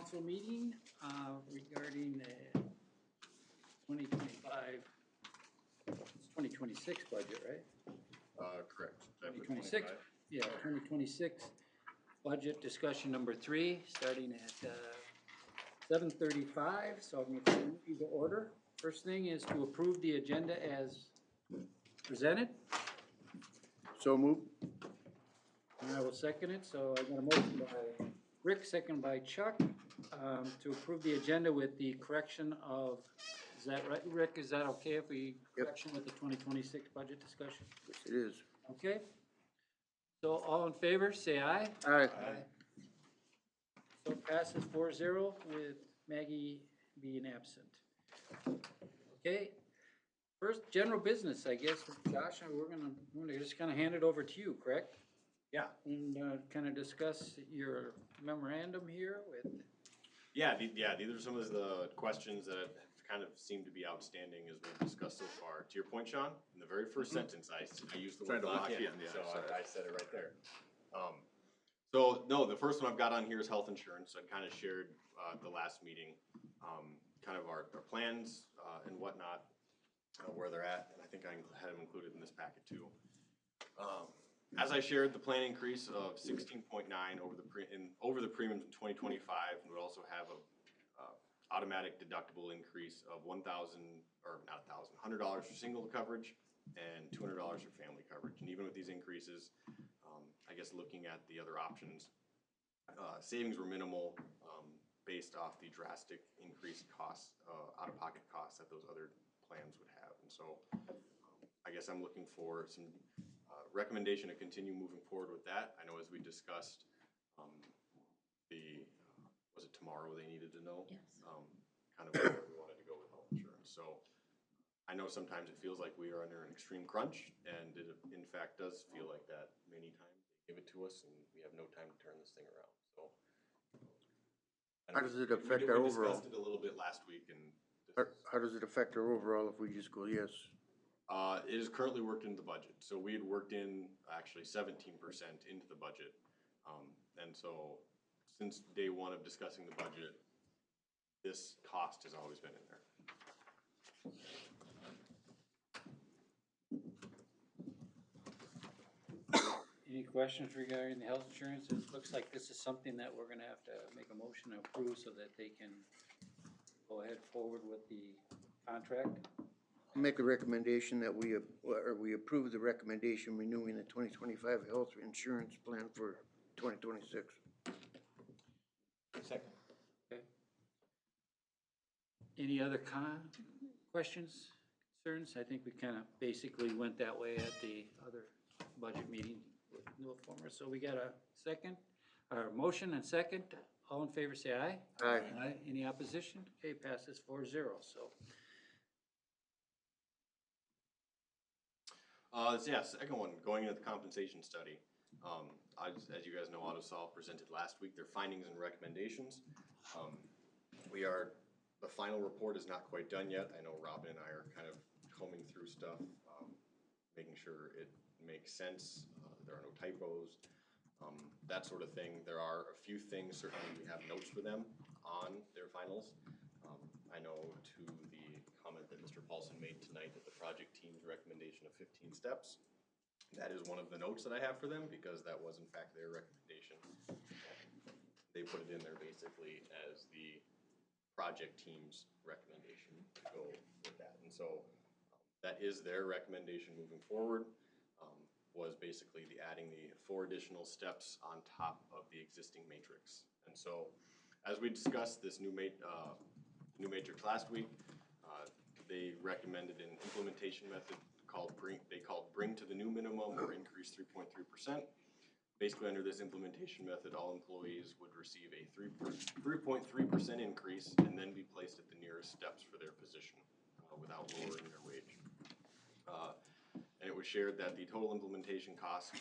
council meeting regarding the 2025, it's 2026 budget, right? Correct. 2026, yeah, 2026 budget discussion number 3, starting at 7:35. So I'm going to move you to order. First thing is to approve the agenda as presented. So moved. And I will second it. So I got a motion by Rick, second by Chuck, to approve the agenda with the correction of, is that right, Rick? Is that okay if we correction with the 2026 budget discussion? Yes, it is. Okay. So all in favor, say aye. Aye. So it passes 4-0 with Maggie being absent. Okay. First, general business, I guess, Josh, we're gonna just kind of hand it over to you, correct? Yeah. And kind of discuss your memorandum here with. Yeah, these are some of the questions that have kind of seemed to be outstanding as we've discussed so far. To your point, Sean, in the very first sentence, I used the word lock in, so I said it right there. So no, the first one I've got on here is health insurance. I kind of shared the last meeting, kind of our plans and whatnot, where they're at, and I think I had them included in this packet too. As I shared, the plan increase of 16.9 over the premiums in 2025, and would also have a automatic deductible increase of $100 for single coverage and $200 for family coverage. And even with these increases, I guess looking at the other options, savings were minimal based off the drastic increased costs, out-of-pocket costs that those other plans would have. And so I guess I'm looking for some recommendation to continue moving forward with that. I know as we discussed, was it tomorrow they needed to know? Yes. Kind of where we wanted to go with health insurance. So I know sometimes it feels like we are under an extreme crunch, and it in fact does feel like that many times. They give it to us and we have no time to turn this thing around. So How does it affect our we overall? discussed it a little bit last week, and How does it affect our overall if we just go yes? it is currently worked into the budget. So we had worked in actually 17% into the budget. And so since day one of discussing the budget, this cost has always been in there. Any questions regarding the health insurance? It looks like this is something that we're gonna have to make a motion to approve so that they can go ahead forward with the contract. Make a recommendation that we approve the recommendation renewing the 2025 health insurance plan for 2026. Second. Okay. Any other questions, concerns? I think we kind of basically went that way at the other budget meeting with no former. So we got a second, or motion and second. All in favor say aye. Aye. Aye. Any opposition? Okay, passes 4-0. So. Yeah, second one, going into the compensation study. As you guys know, AutoSolve presented last week their findings and recommendations. The final report is not quite done yet. I know Robin and I are kind of combing through stuff, making sure it makes sense. There are no typos, that sort of thing. There are a few things, certainly we have notes for them on their finals. I know to the comment that Mr. Paulson made tonight that the project team's recommendation of 15 steps, that is one of the notes that I have for them because that was in fact their recommendation. They put it in there basically as the project team's recommendation to go with that. And so that is their recommendation moving forward, was basically adding the 4 additional steps on top of the existing matrix. And so as we discussed this new matrix last week, they recommended an implementation method called bring to the new minimum or increase 3.3%. Basically, under this implementation method, all employees would receive a 3.3% increase and then be placed at the nearest steps for their position without lowering their wage. And it was shared that the total implementation cost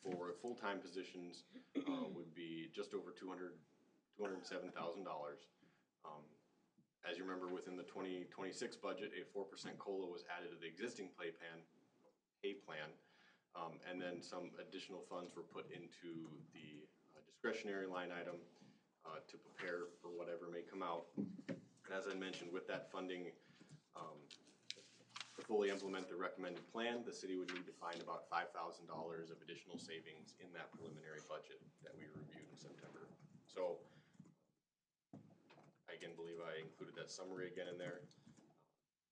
for full-time positions would be just over $207,000. As you remember, within the 2026 budget, a 4% COLA was added to the existing pay plan, and then some additional funds were put into the discretionary line item to prepare for whatever may come out. And as I mentioned, with that funding, to fully implement the recommended plan, the city would need to find about $5,000 of additional savings in that preliminary budget that we reviewed in September. So I again believe I included that summary again in there.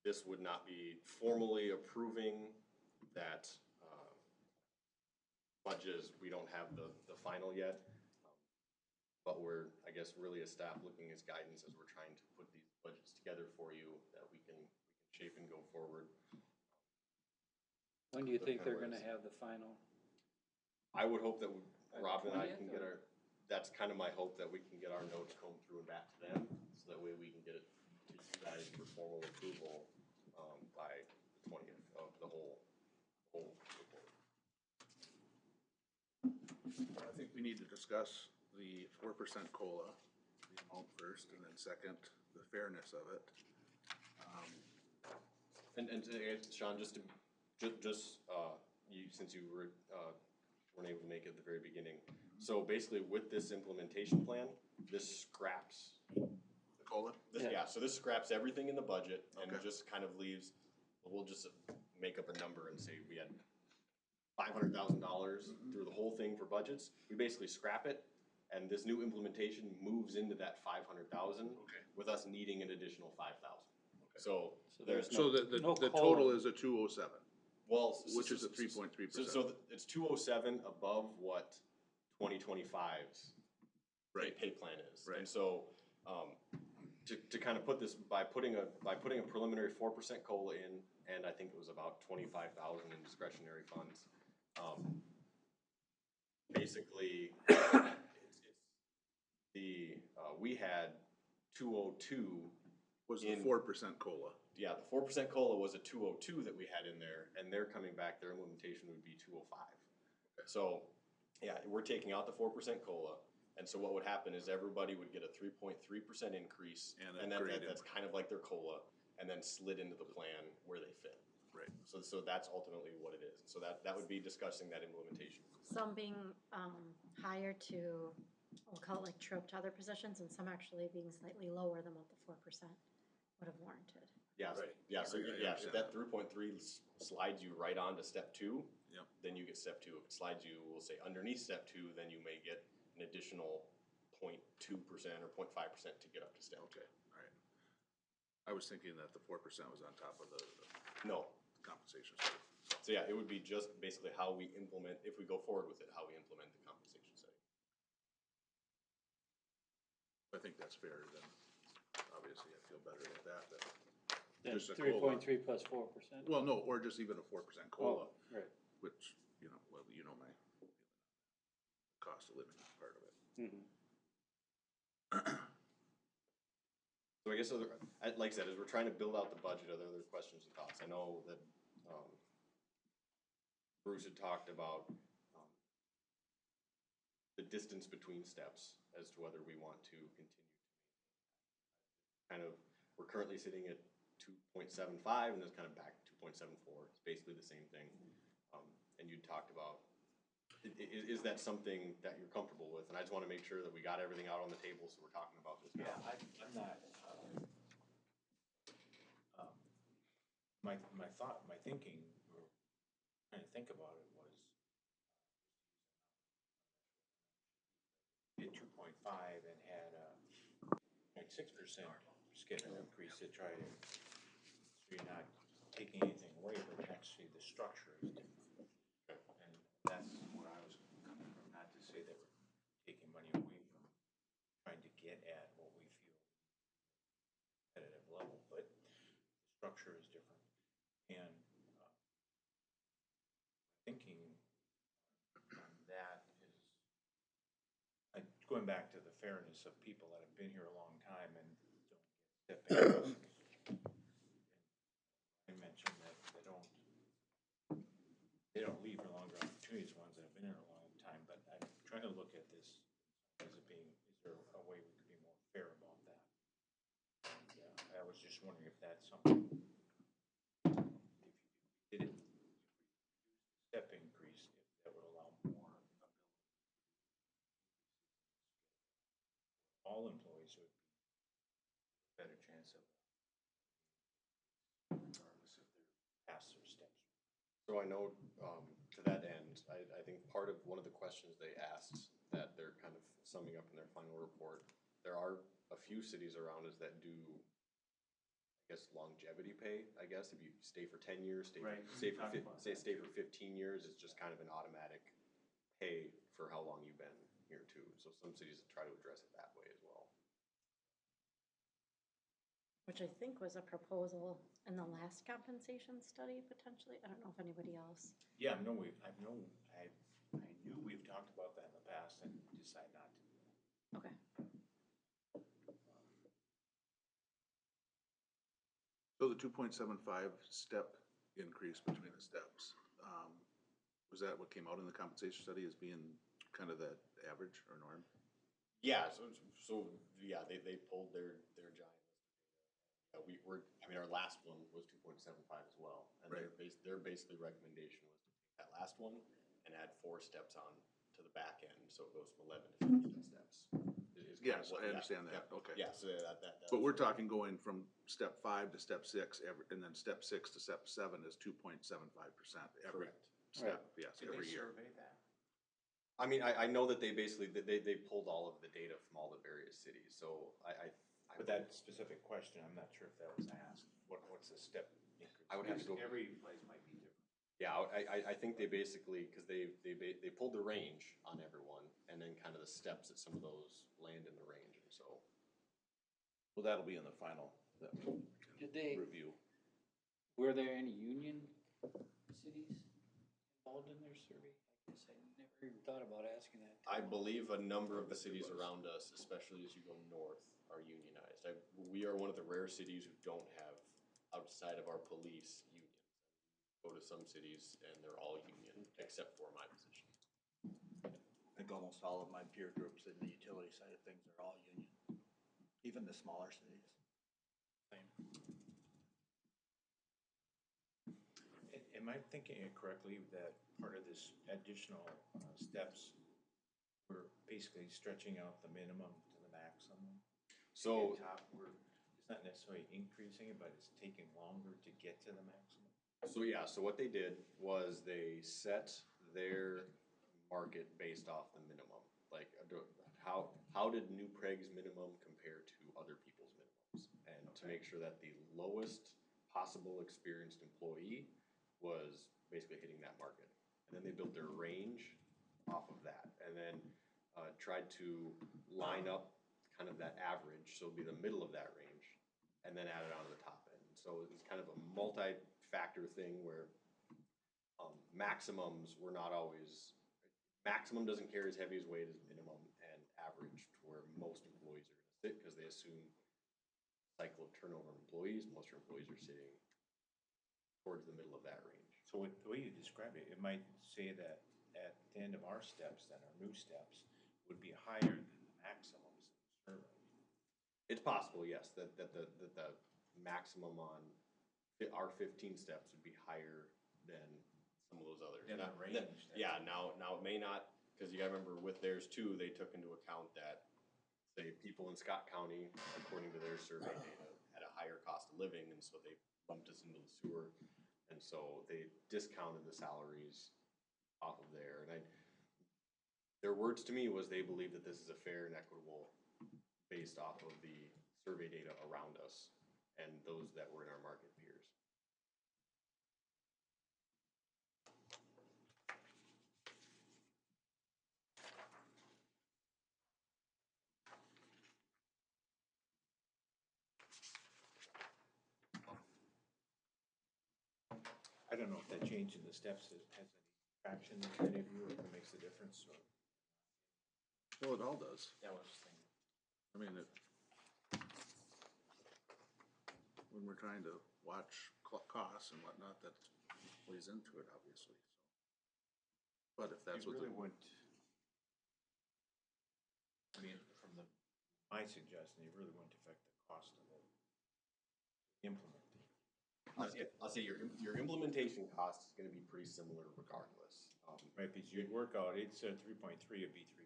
This would not be formally approving that budget, as we don't have the final yet. But we're, I guess, really looking as guidance as we're trying to put these budgets together for you that we can shape and go forward. When do you think they're gonna have the final? I would hope that Rob and I 20th, can get our, that's kind of my hope, that we can get our notes combed through and back to them, so that way we can get it to you guys for formal approval, by the 20th of the whole report. I think we need to discuss the 4% COLA, the amount first, and then second, the fairness of it. And Sean, just you, since you weren't able to make it at the very beginning. So basically with this implementation plan, this scraps. The COLA? So this scraps everything in the budget and Okay. just kind of leaves, we'll just make up a number and say we had $500,000 through the whole thing for budgets. We basically scrap it, and this new implementation moves into that 500,000 with us needing an additional 5,000. So there's So the total is a 207, which is a 3.3%. So it's 207 above what 2025's pay plan is. Right. And so to kind of put this, by putting a preliminary 4% COLA in, and I think it was about 25,000 in discretionary funds. Basically, we had 202. Was the 4% COLA. Yeah, the 4% COLA was a 202 that we had in there, and they're coming back, their implementation would be 205. Okay. So, yeah, we're taking out the 4% COLA, and so what would happen is everybody would get a 3.3% increase, and that's kind of like their COLA, and then slid into the plan where they fit. Right. So that's ultimately what it is. So that would be discussing that implementation. Some being higher to, we'll call it like trope to other positions, and some actually being slightly lower than what the 4% would have warranted. Yeah, Right. If that 3.3 slides you right on to step 2, Yep. then you get step 2. If it slides you, we'll say underneath step 2, then you may get an additional 0.2% or 0.5% to get up to step 2. Okay, all right. I was thinking that the 4% was on top of the No. compensation. So yeah, it would be just basically how we implement, if we go forward with it, how we implement the compensation setting. I think that's fair, then obviously I feel better with that than Then just a COLA. 3.3 plus 4%? Well, no, or just even a 4% COLA, Right. which, my cost of living part of it. So I guess, like I said, as we're trying to build out the budget, are there other questions and thoughts? I know that Bruce had talked about the distance between steps as to whether we want to continue to we're currently sitting at 2.75 and then kind of back to 2.74. It's basically the same thing. And you talked about, is that something that you're comfortable with? And I just want to make sure that we got everything out on the table, so we're talking about this now. Yeah, I'm not, my thinking, or trying to think about it was, did 2.5 and had a 0.6% schedule increase to try to, so you're not taking anything away, but actually the structure is different. And that's where I was coming from, not to say that we're taking money away from trying to get at what we feel competitive level, but the structure is different. And thinking on that is, going back to the fairness of people that have been here a long time and don't get step increases. I mentioned that they don't leave for longer opportunities, ones that have been here a long time, but I'm trying to look at this as it being, is there a way we could be more fair about that? And I was just wondering if that's something, if you did it, step increase, if that would allow more ability. all employees would be a better chance of, regardless if they're past their steps. So I know, to that end, I think part of, one of the questions they asked that they're kind of summing up in their final report, there are a few cities around us that do, I guess, longevity pay, I guess, if you stay for 10 years, stay Right, for, stay we for, talked about that. stay for 15 years, it's just kind of an automatic pay for how long you've been here too. So some cities try to address it that way as well. Which I think was a proposal in the last compensation study potentially. I don't know if anybody else. Yeah, no, I knew we've talked about that in the past and decided not to. Okay. So the 2.75 step increase between the steps, was that what came out in the compensation study as being kind of that average or norm? Yeah, so yeah, they pulled their giant list of data. I mean, our last one was 2.75 as well. And Right. their basically recommendation was to take that last one and add 4 steps on to the back end, so it goes from 11 to 15 steps. Is kind Yes, of what- I understand that, yeah, okay. Yeah, so that But was- we're talking going from step 5 to step 6, and then step 6 to step 7 is 2.75% every Correct. step, yes, Did they every year. survey that? I mean, I know that they basically, they pulled all of the data from all the various cities, so I But that specific question, I'm not sure if that was asked. What's the step increase? I would have to go- Every place might be different. Yeah, I think they basically, because they pulled the range on everyone, and then kind of the steps that some of those land in the range, and so. Well, that'll be in the final Did they, review. were there any union cities involved in their survey? I guess I never even thought about asking that. I believe a number of the cities around us, especially as you go north, are unionized. We are one of the rare cities who don't have, outside of our police, unions. Go to some cities and they're all union, except for my position. I think almost all of my peer groups in the utility side of things are all union, even the smaller cities. Am I thinking it correctly that part of this additional steps, we're basically stretching out the minimum to the maximum? So, At top, it's not necessarily increasing it, but it's taking longer to get to the maximum? so what they did was they set their market based off the minimum. Like, how did New Prague's minimum compare to other people's minimums? And to make sure that the lowest possible experienced employee was basically hitting that market. And then they built their range off of that, and then tried to line up kind of that average, so it'd be the middle of that range, and then add it on to the top end. So it was kind of a multi-factor thing where maximums were not always, maximum doesn't carry as heavy as weight as minimum and average, to where most employees are gonna sit, because they assume cycle of turnover of employees, most of your employees are sitting towards the middle of that range. So the way you describe it, it might say that at the end of our steps, then our new steps would be higher than the maximums in the survey. It's possible, yes, that the maximum on our 15 steps would be higher than some of those others. Yeah, the Now- range. Yeah, now it may not, because you gotta remember with theirs too, they took into account that, say, people in Scott County, according to their survey data, had a higher cost of living, and so they bumped us into the sewer. And so they discounted the salaries off of there. And their words to me was they believe that this is a fair and equitable based off of the survey data around us and those that were in our market peers. I don't know if that change in the steps has any traction with any of you, or if it makes a difference, or. Well, it all does. That was the thing. I mean, when we're trying to watch costs and whatnot, that plays into it, obviously, so. But if that's You what the, really wouldn't, I mean, from my suggestion, it really wouldn't affect the cost of it. Implementing. I'll say your implementation cost is gonna be pretty similar regardless. Right, because you'd work out, it's 3.3, it'd be 3.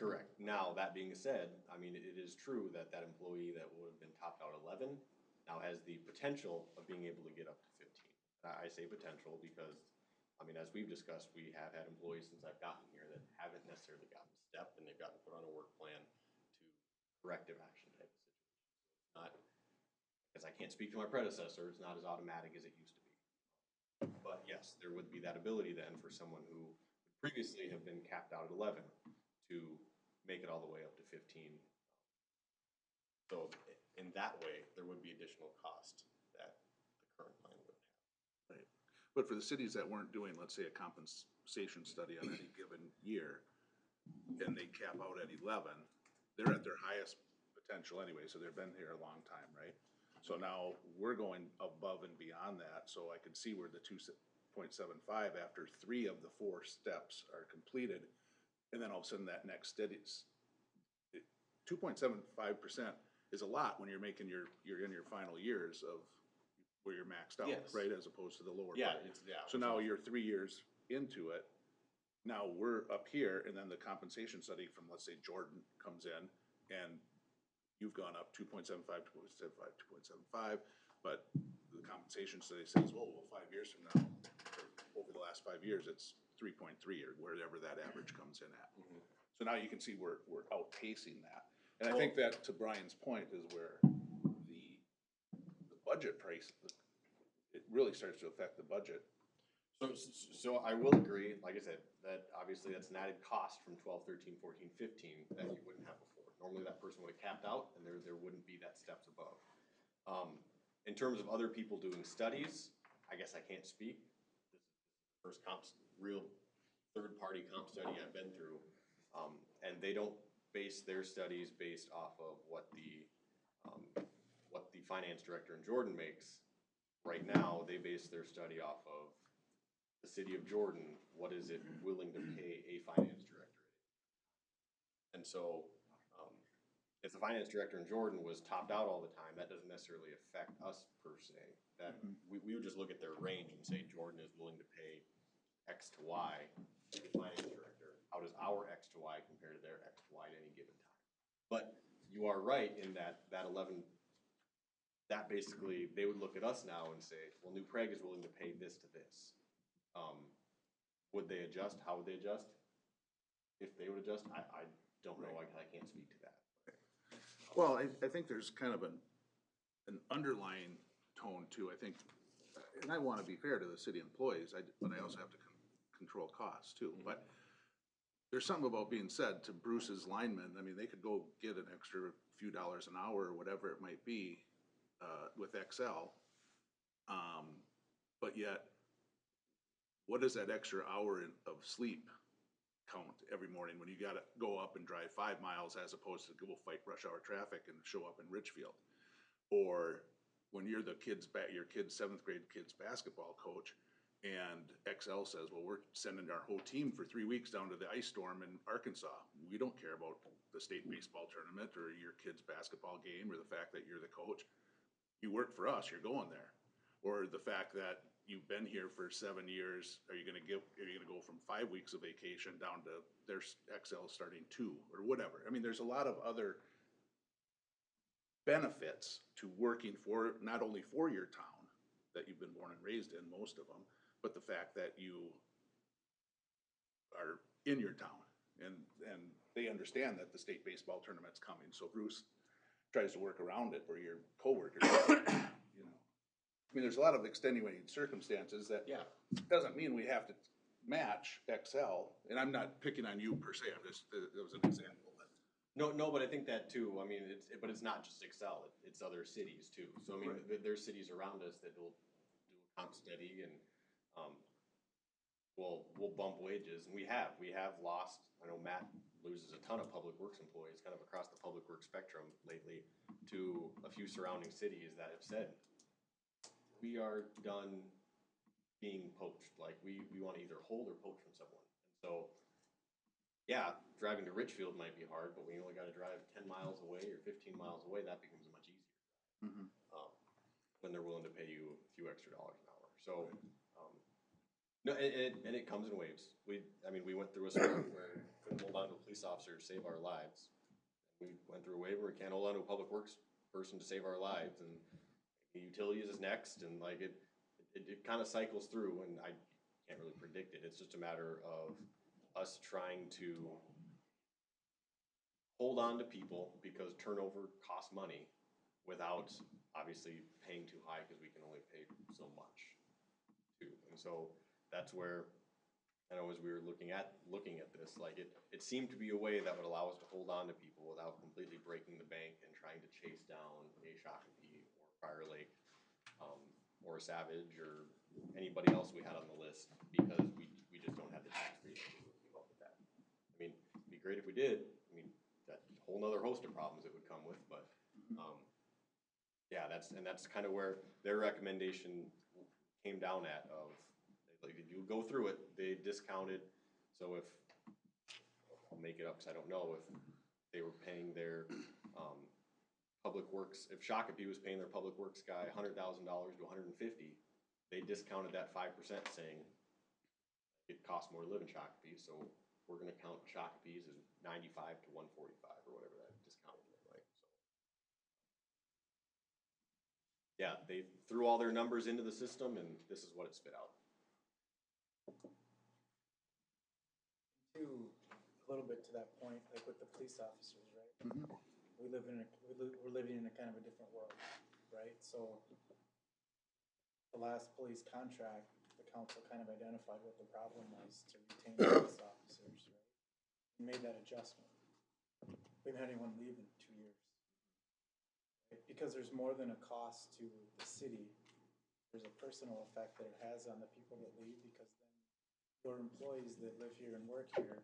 Correct. Now, that being said, I mean, it is true that that employee that would have been topped out 11 now has the potential of being able to get up to 15. I say potential because, I mean, as we've discussed, we have had employees since I've gotten here that haven't necessarily gotten the step and they've gotten put on a work plan to corrective action type of situation. It's not, because I can't speak to my predecessor, it's not as automatic as it used to be. But yes, there would be that ability then for someone who would previously have been capped out at 11 to make it all the way up to 15. So in that way, there would be additional cost that the current plan would have. Right. But for the cities that weren't doing, let's say, a compensation study on any given year, and they cap out at 11, they're at their highest potential anyway, so they've been here a long time, right? So now we're going above and beyond that, so I could see where the 2.75 after 3 of the 4 steps are completed, and then all of a sudden that next steady, 2.75% is a lot when you're making you're in your final years of where you're maxed out, Yes. right, as opposed to the lower Yeah, part. it's, yeah. So now you're 3 years into it, now we're up here, and then the compensation study from, let's say, Jordan comes in, and you've gone up 2.75, 2.75, 2.75, but the compensation study says, well, 5 years from now, or over the last 5 years, it's 3.3 or wherever that average comes in at. Mhm. So now you can see we're outpacing that. And I think that, to Brian's point, is where the budget price, it really starts to affect the budget. So I will agree, like I said, that obviously that's an added cost from 12, 13, 14, 15 that you wouldn't have before. Normally that person would have capped out and there wouldn't be that steps above. In terms of other people doing studies, I guess I can't speak. This is the first real third-party comp study I've been through. And they don't base their studies based off of what the finance director in Jordan makes. Right now, they base their study off of the city of Jordan, what is it willing to pay a finance director? And so, if the finance director in Jordan was topped out all the time, that doesn't necessarily affect us per se. That we would just look at their range and say Jordan is willing to pay X to Y to the finance director. How does our X to Y compare to their X to Y at any given time? But you are right in that 11, that basically, they would look at us now and say, well, New Prague is willing to pay this to this. Would they adjust? How would they adjust? If they would adjust, I don't know. I can't speak to that. Well, I think there's kind of an underlying tone too. I think, and I want to be fair to the city employees, but I also have to control costs too. But there's something about being said to Bruce's linemen. I mean, they could go get an extra few dollars an hour or whatever it might be with Excel, but yet, what is that extra hour of sleep count every morning when you gotta go up and drive 5 miles as opposed to go fight rush hour traffic and show up in Richfield? Or when you're your kid's 7th grade kid's basketball coach and Excel says, well, we're sending our whole team for 3 weeks down to the ice storm in Arkansas. We don't care about the state baseball tournament or your kid's basketball game or the fact that you're the coach. You work for us, you're going there. Or the fact that you've been here for 7 years, are you gonna go from 5 weeks of vacation down to their Excel starting 2 or whatever? I mean, there's a lot of other benefits to working for, not only for your town that you've been born and raised in, most of them, but the fact that you are in your town and they understand that the state baseball tournament's coming. So Bruce tries to work around it, or your coworkers, you know. I mean, there's a lot of extenuating circumstances that doesn't mean we have to match Excel, and I'm not picking on you per se, I'm just, it was an example. No, but I think that too, I mean, but it's not just Excel, it's other cities too. So I mean, there's cities around us that will do a comp study and, we'll bump wages, and we have lost, I know Matt loses a ton of public works employees kind of across the public works spectrum lately to a few surrounding cities that have said, we are done being poached. Like we want to either hold or poach from someone. And so, yeah, driving to Richfield might be hard, but when you only got to drive 10 miles away or 15 miles away, that becomes a much easier. When they're willing to pay you a few extra dollars an hour. So, no, and it comes in waves. We went through a spot where for couldn't hold on to a police officer to save our lives. We went through a waiver, we can't hold on to a public works person to save our lives, and utilities is next, and like it kind of cycles through, and I can't really predict it. It's just a matter of us trying to hold on to people because turnover costs money without obviously paying too high because we can only pay so much too. And so that's where, I know as we were looking at this, like it seemed to be a way that would allow us to hold on to people without completely breaking the bank and trying to chase down a Shakopee or Prior Lake, or a Savage or anybody else we had on the list, because we just don't have the tax resources to keep up with that. I mean, it'd be great if we did. I mean, that whole nother host of problems it would come with, but, yeah, that's kind of where their recommendation came down at of, like, if you go through it, they discounted, so if, I'll make it up because I don't know, if they were paying their, public works, if Shakopee was paying their public works guy $100,000 to $150,000, they discounted that 5%, saying it costs more to live in Shakopee, so we're gonna count Shakopee's as 95 to 145 or whatever that discount looked like, so. Yeah, they threw all their numbers into the system and this is what it spit out. To a little bit to that point, like with the police officers, right? We're living in a kind of a different world, right? So the last police contract, the council kind of identified what the problem was to retain police officers, right? We made that adjustment. We haven't had anyone leave in 2 years. Right? Because there's more than a cost to the city. There's a personal effect that it has on the people that leave, because then your employees that live here and work here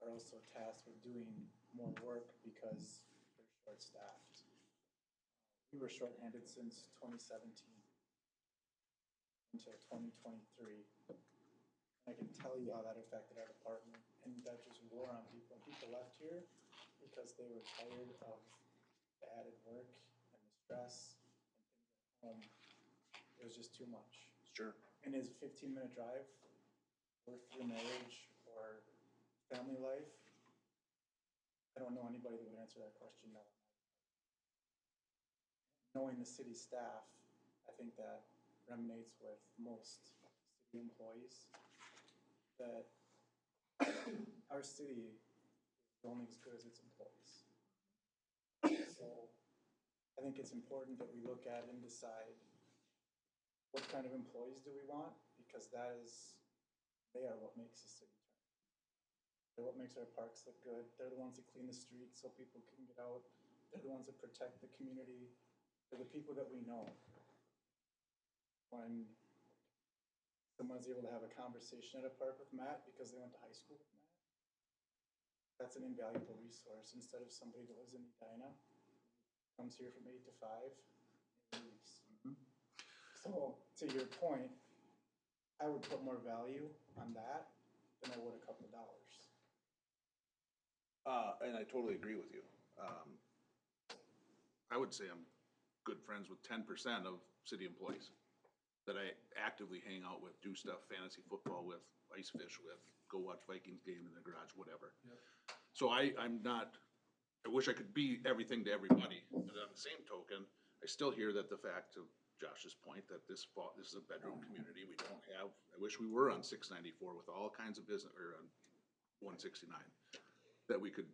are also tasked with doing more work because they're short-staffed. We were short-handed since 2017 until 2023. And I can tell you how that affected our department, and that just wore on people. People left here because they were tired of the added work and the stress and things at home. It was just too much. Sure. And is a 15-minute drive worth your marriage or family life? I don't know anybody that would answer that question no. Knowing the city staff, I think that resonates with most city employees, that our city is only as good as its employees. So I think it's important that we look at and decide what kind of employees do we want, because they are what makes the city turn. They're what makes our parks look good. They're the ones that clean the streets so people can get out. They're the ones that protect the community. They're the people that we know. When someone's able to have a conversation at a park with Matt because they went to high school with Matt, that's an invaluable resource, instead of somebody that lives in Edina, comes here from 8 to 5, and leaves. So, to your point, I would put more value on that than I would a couple of dollars. And I totally agree with you. I would say I'm good friends with 10% of city employees that I actively hang out with, do stuff, fantasy football with, ice fish with, go watch Vikings game in the garage, whatever. Yep. So I wish I could be everything to everybody, but on the same token, I still hear that the fact of Josh's point that this is a bedroom community. We don't have, I wish we were on 694 with all kinds of business, or on 169, that we could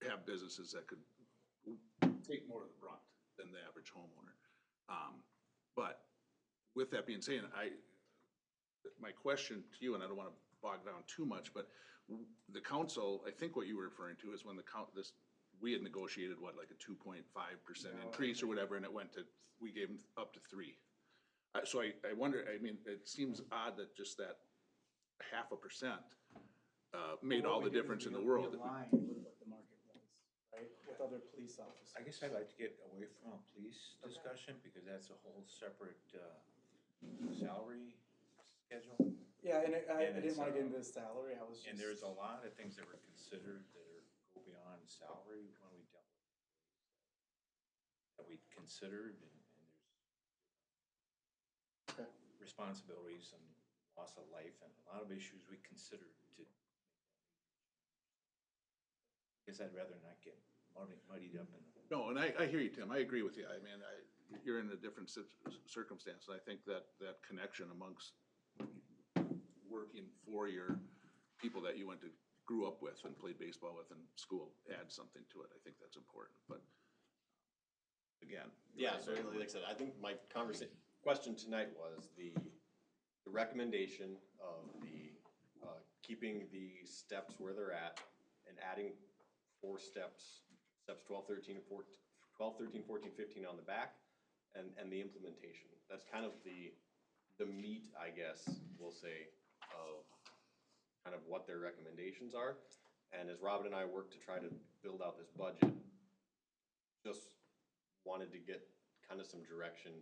have businesses that could take more of the brunt than the average homeowner. But with that being said, my question to you, and I don't want to bog down too much, but the council, I think what you were referring to is when we had negotiated like a 2.5% increase or whatever, and it went to, we gave them up to 3. So I wonder, I mean, it seems odd that just that 0.5% made all the difference in the world. Aligned with what the market was, right, with other police officers. I guess I'd like to get away from a police discussion, because that's a whole separate, salary schedule. Yeah, and I didn't it's, want to get into the salary, I was just. And there's a lot of things that were considered that go beyond salary when we dealt with that we considered, and there's responsibilities and loss of life and a lot of issues we considered to make that guess I'd rather not get muddied up in the. No, and I hear you, Tim, I agree with you, I mean, you're in a different circumstance, and I think that connection amongst working for your people that you grew up with and played baseball with in school adds something to it, I think that's important, but again. Yeah, so like I said, I think my question tonight was the recommendation of the, keeping the steps where they're at and adding 4 steps 12, 13, 14, 15 on the back, and the implementation. That's kind of the meat, I guess, we'll say, of kind of what their recommendations are. And as Robin and I work to try to build out this budget, just wanted to get kind of some direction.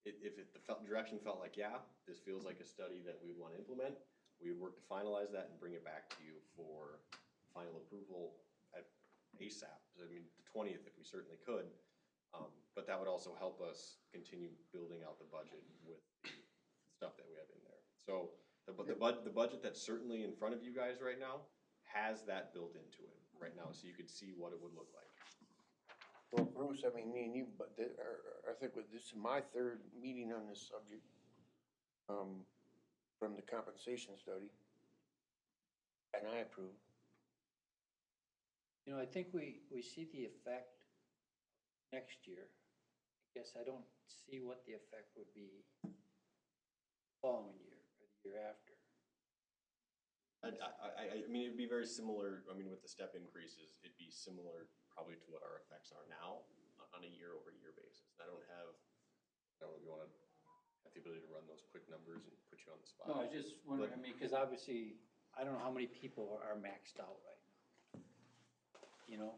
If the direction felt like, yeah, this feels like a study that we would want to implement, we would work to finalize that and bring it back to you for final approval at ASAP. I mean, the 20th, if we certainly could. But that would also help us continue building out the budget with the stuff that we have in there. So the budget that's certainly in front of you guys right now has that built into it right now, so you could see what it would look like. Well, Bruce, I mean, me and you, but I think this is my 3rd meeting on this subject, from the compensation study. And I approve. You know, I think we see the effect next year. I guess I don't see what the effect would be the following year or the year after. I mean, it'd be very similar, I mean, with the step increases, it'd be similar probably to what our effects are now on a year-over-year basis. I don't know if you want to have the ability to run those quick numbers and put you on the spot. No, I was just wondering, I mean, because obviously, I don't know how many people are maxed out right now. You know,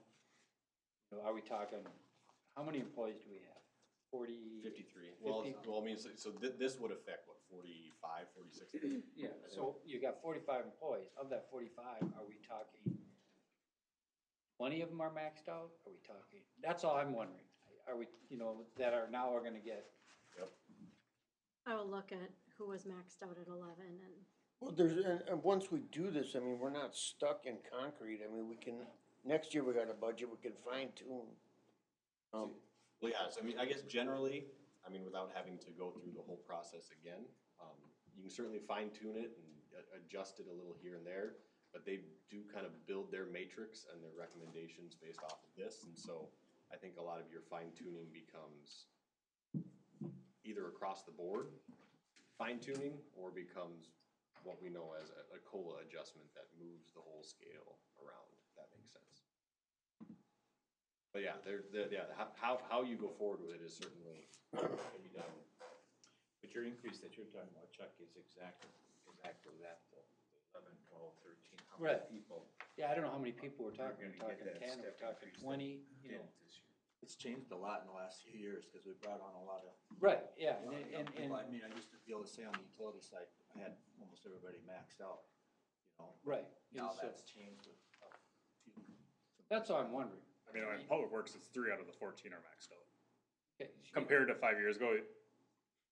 are we talking, how many employees do we have? 40? 53. Well, I mean, so this would affect, what, 45, 46? Yeah, so you got 45 employees. Of that 45, are we talking 20 of them are maxed out? Are we talking, that's all I'm wondering. Are we, you know, that are now are gonna get, Yep. I will look at who was maxed out at 11 and Well, and once we do this, I mean, we're not stuck in concrete. I mean, we can, next year we got a budget, we can fine tune. Well, yeah, so I mean, I guess generally, I mean, without having to go through the whole process again, you can certainly fine tune it and adjust it a little here and there, but they do kind of build their matrix and their recommendations based off of this, and so I think a lot of your fine tuning becomes either across the board fine tuning or becomes what we know as a COLA adjustment that moves the whole scale around, if that makes sense. But yeah, how you go forward with it is certainly can be done. But your increase that you're talking about, Chuck, is exactly that, the 11, 12, 13, how many Right. people? yeah, I don't know how many people we're talking. We're We're gonna talking get that 10, we're step talking increase 20, you know. This year. It's changed a lot in the last few years, because we brought on a lot of. Right, yeah, young and people. I mean, I used to be able to say on the utility side, I had almost everybody maxed out, you know? right. Now and so that's changed with a few. That's all I'm wondering. I mean, in Public Works, it's 3 out of the 14 are maxed out. Okay, Compared to 5 years ago,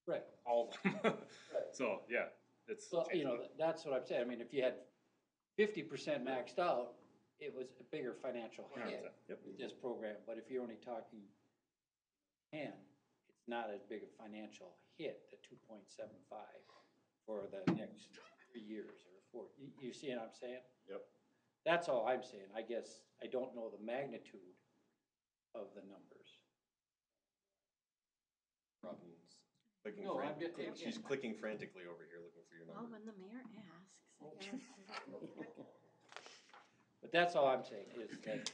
Right. all of them. So, yeah, it's. So, you know, changing. that's what I'm saying. I mean, if you had 50% maxed out, it was a bigger financial hit, 100%, yep. this program. But if you're only talking 10, it's not as big a financial hit, the 2.75 for the next 3 years or 4. You see what I'm saying? Yep. That's all I'm saying. I guess I don't know the magnitude of the numbers. Robin's clicking No, I'm frantically. just- She's clicking frantically over here looking for your well, number. when the mayor asks, I gotta. But that's all I'm saying is that,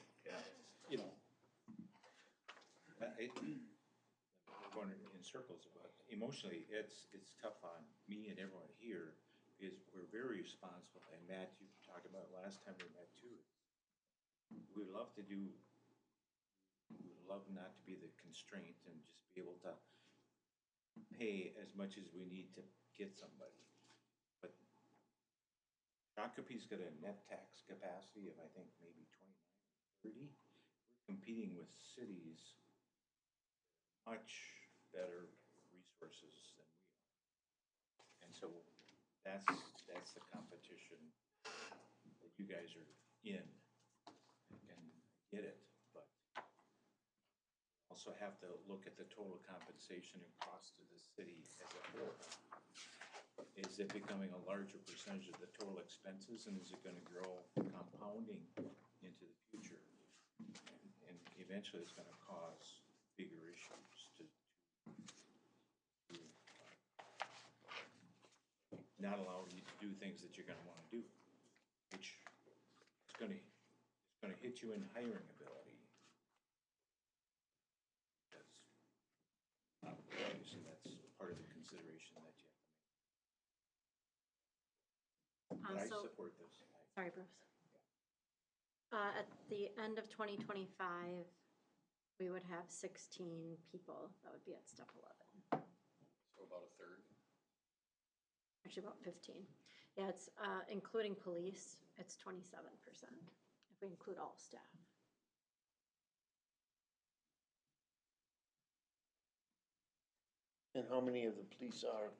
you know, We're going in circles, but emotionally, it's tough on me and everyone here, because we're very responsible, and Matt, you talked about it last time we met too. We love to do, we love not to be the constraint and just be able to pay as much as we need to get somebody. But Shakopee's got a net tax capacity of, I think, maybe 29, 30. We're competing with cities much better resources than we are. And so that's the competition that you guys are in. And get it, but also have to look at the total compensation and cost to the city as a whole. Is it becoming a larger percentage of the total expenses, and is it gonna grow compounding into the future? And eventually it's gonna cause bigger issues to not allow you to do things that you're gonna wanna do, which is gonna hit you in hiring ability. That's, obviously, that's part of the consideration that you have to make. But I So, support this. sorry, Bruce. At the end of 2025, we would have 16 people that would be at step 11. So about a third. Actually, about 15. Yeah, it's, including police, it's 27%, if we include all staff. And how many of the police are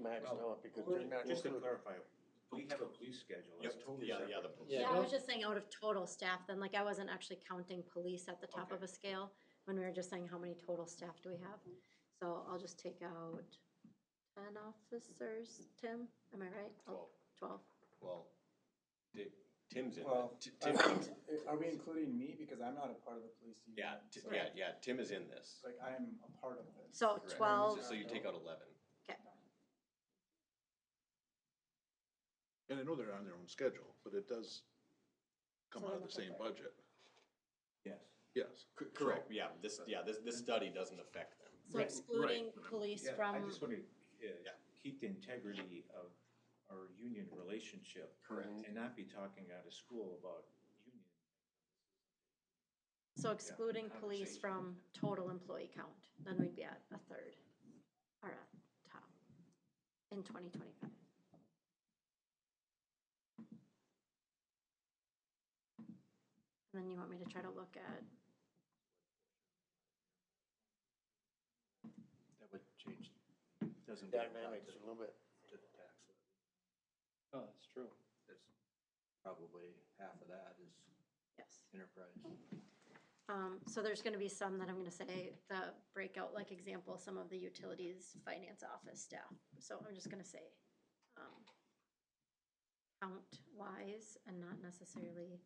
maxed out, because they're not Just to included? clarify, we have a police schedule, it's Yep, totally yeah, separate. yeah, Yeah, Yeah, I was don't- just saying out of total staff, then, like, I wasn't actually counting police at the top of a scale, when we were just saying how many total staff do we have. So I'll just take out 10 officers, Tim, am I right? 12. 12. Well, Tim's in Well, it. Tim, are we including me? Because I'm not a part of the police union. yeah, so, yeah, Tim is in this. Like, I'm a part of this. So Correct. 12, So you take out 11. And I know they're on their own schedule, but it does come So out of then the same it's a budget. Yes. Yes. Correct, yeah, this study doesn't affect them. so excluding police Yeah, I from, just want to keep the integrity of our union relationship. Correct. And not be talking out of school about union. so excluding police conversation. from total employee count, then we'd be at a third, or at top, in 2025. And then you want me to try to look at, That would change, doesn't get Dynamics applied a little bit. to the tax levy. Oh, that's true. There's probably half of that is yes. enterprise. So there's gonna be some that I'm gonna say, the breakout, like example, some of the utilities, finance office staff. So I'm just gonna say, count wise and not necessarily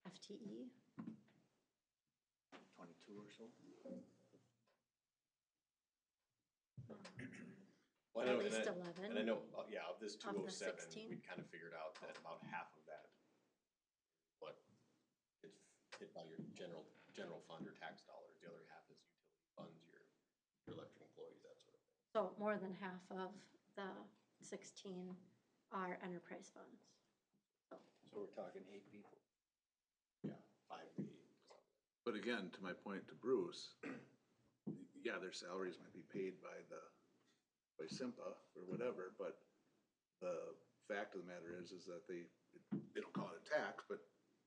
FTE. 22 or so. Well, I At know, least and 11. And I know, yeah, of this Of the 207, 16? we kind of figured out that about half of that, what, it's hit by your general fund or tax dollars. The other half is utility funds, your electric employees, that sort of thing. So more than half of the 16 are enterprise funds. So we're talking 8 people. Yeah, 5 to 8. But again, to my point to Bruce, yeah, their salaries might be paid by SIMPA or whatever, but the fact of the matter is that they don't call it a tax, but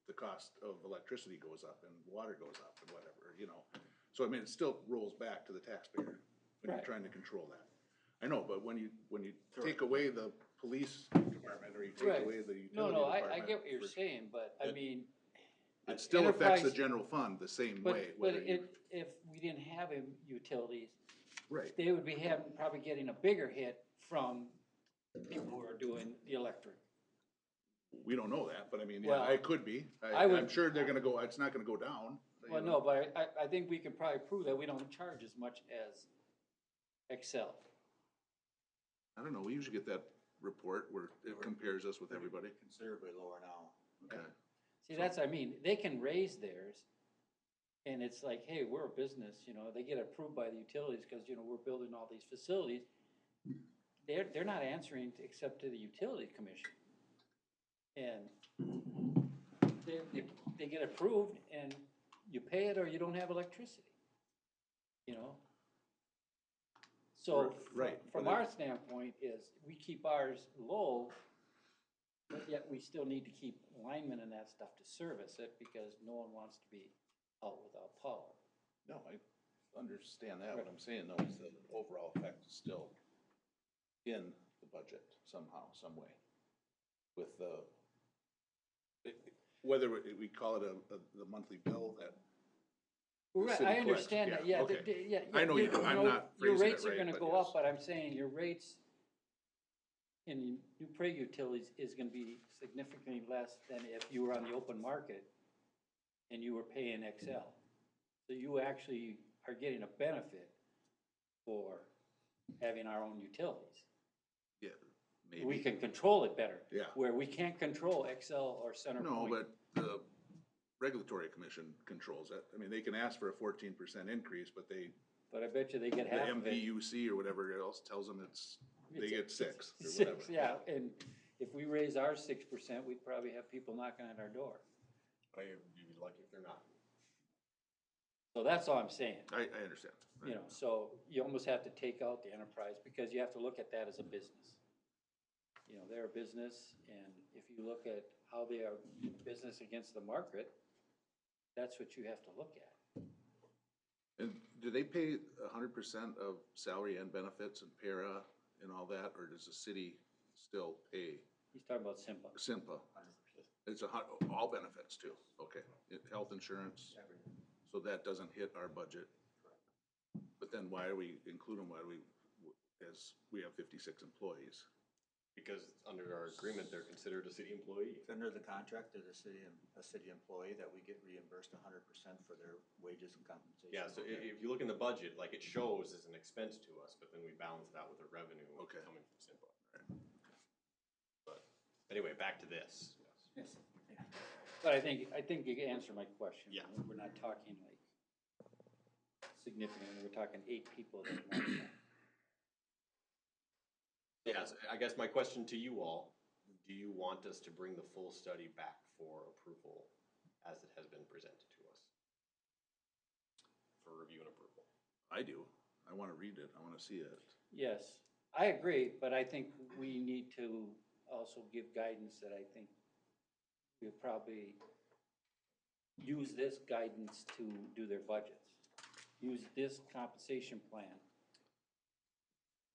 the cost of electricity goes up and water goes up and whatever, you know. So I mean, it still rolls back to the taxpayer when you're Right. trying to control that. I know, but when you take away the police department or you take Right. away the utility No, department. I get what you're for- saying, but I It- mean, It still affects the enterprise- general fund the same but, way, but whether you, if we didn't have utilities, right. they would be probably getting a bigger hit from people who are doing the electric. We don't know that, but I mean, yeah, Well, it could be. I would- I'm sure they're gonna go, it's not gonna go down. you Well, know. no, but I think we can probably prove that we don't charge as much as Excel. I don't know, we usually get that report where it compares us with everybody. Considerably lower now. Okay. See, that's, I mean, they can raise theirs, and it's like, hey, we're a business, you know, they get approved by the utilities, cause, you know, we're building all these facilities. They're not answering except to the utility commission. And they get approved, and you pay it or you don't have electricity, you know? So, Right, from but our standpoint is, we keep ours low, but yet we still need to keep linemen and that stuff to service it, because no one wants to be out without power. No, I understand that. What I'm saying though is the overall effect is still in the budget somehow, some way. With the, whether we call it the monthly bill that. Right, city I collects, understand that, yeah, okay. yeah. I know you, I'm not Your phrasing it rates are right, gonna but go yes. up, but I'm saying your rates in the New Prague utilities is gonna be significantly less than if you were on the open market and you were paying XL. So you actually are getting a benefit for having our own utilities. Yeah, We maybe. can control it better. Yeah. Where we can't control XL or Center No, Point. but the regulatory commission controls it. I mean, they can ask for a 14% increase, but But I bet you they get the half of it. MPUC or whatever else tells them they get 6 or Six, whatever. yeah, and if we raise our 6%, we'd probably have people knocking at our door. You'd be lucky if they're not. So that's all I'm saying, I understand. you know, so you almost have to take out the enterprise because you have to look at that as a business. You know, they're a business, and if you look at how they are business against the market, that's what you have to look at. And do they pay 100% of salary and benefits and para and all that, or does the city still pay He's talking about Simba. SIMPA? It's all benefits too, okay. Health insurance, so that doesn't hit our budget. But then why do we include them, as we have 56 employees? Because under our agreement, they're considered a city employee. Under the contract, they're a city employee that we get reimbursed 100% for their wages and compensation. Yeah, so if you look in the budget, like it shows as an expense to us, but then we balance it out with the revenue Okay. coming from Simba. But anyway, back to this. Yes. But I think you can answer my question. Yeah. We're not talking like significant, we're talking 8 people that want that. Yeah, so I guess my question to you all, do you want us to bring the full study back for approval as it has been presented to us? For review and approval? I do. I want to read it. I want to see it. Yes, I agree, but I think we need to also give guidance that I think we'll probably use this guidance to do their budgets. Use this compensation plan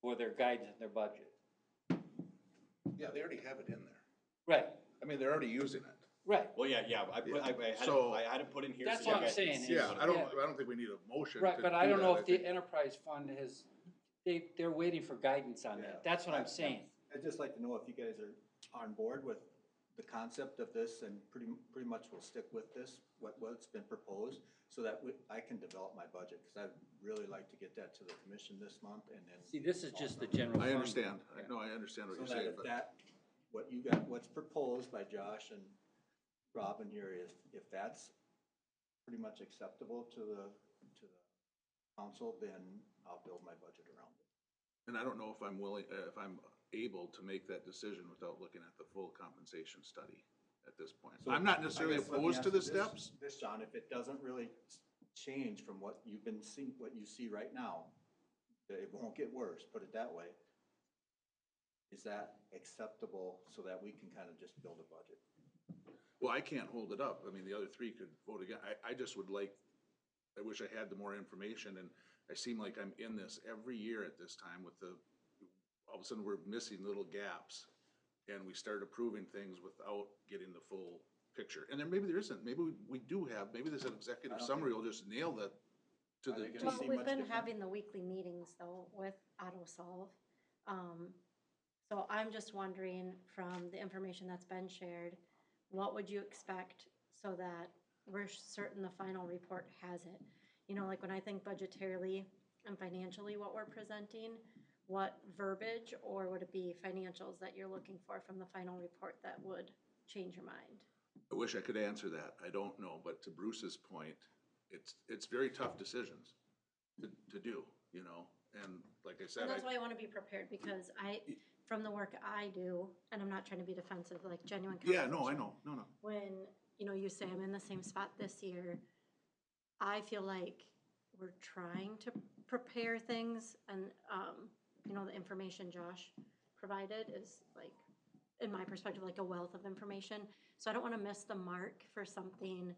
for their guidance and their budget. Yeah, they already have it in there. Right, I mean, they're already using it. right. Well, yeah, So- I had it put in here. That's so you what I'm guys can saying see is- Yeah, what I it don't, is. I don't think we need a motion. Right, to but do I don't that. know I if the think- enterprise fund has, they're waiting for guidance on that. That's what I'm saying. I'd just like to know if you guys are on board with the concept of this and pretty much we'll stick with this, what's been proposed, so that I can develop my budget, because I'd really like to get that to the commission this month and then. See, this is just the general fund. I understand. Yeah. No, I understand what So you're that saying, if but that, what you got, what's proposed by Josh and Robin here, if that's pretty much acceptable to the council, then I'll build my budget around it. and I don't know if I'm willing, if I'm able to make that decision without looking at the full compensation study at this point. So I'm not necessarily I guess let me opposed to ask the you this- steps. This, John, if it doesn't really change from what you've been seeing, what you see right now, that it won't get worse, put it that way, is that acceptable so that we can kind of just build a budget? Well, I can't hold it up. I mean, the other 3 could vote again. I just would like, I wish I had the more information, and I seem like I'm in this every year at this time with all of a sudden we're missing little gaps, and we start approving things without getting the full picture. And then maybe there isn't. Maybe we do have, maybe this executive don't summary will just nail that to I the think T. it'll Well, see we've much been different. having the weekly meetings though with AutoSolve. So I'm just wondering from the information that's been shared, what would you expect so that we're certain the final report has it? You know, like when I think budgetarily and financially what we're presenting, what verbiage or would it be financials that you're looking for from the final report that would change your mind? I wish I could answer that. I don't know, but to Bruce's point, it's very tough decisions to do, you know? And like I said, And that's why I want to be prepared because from the work I do, and I'm not trying to be defensive, like genuine. yeah, no, I conversation. know, no. When, you know, you say I'm in the same spot this year, I feel like we're trying to prepare things and, you know, the information Josh provided is like, in my perspective, like a wealth of information. So I don't want to miss the mark for something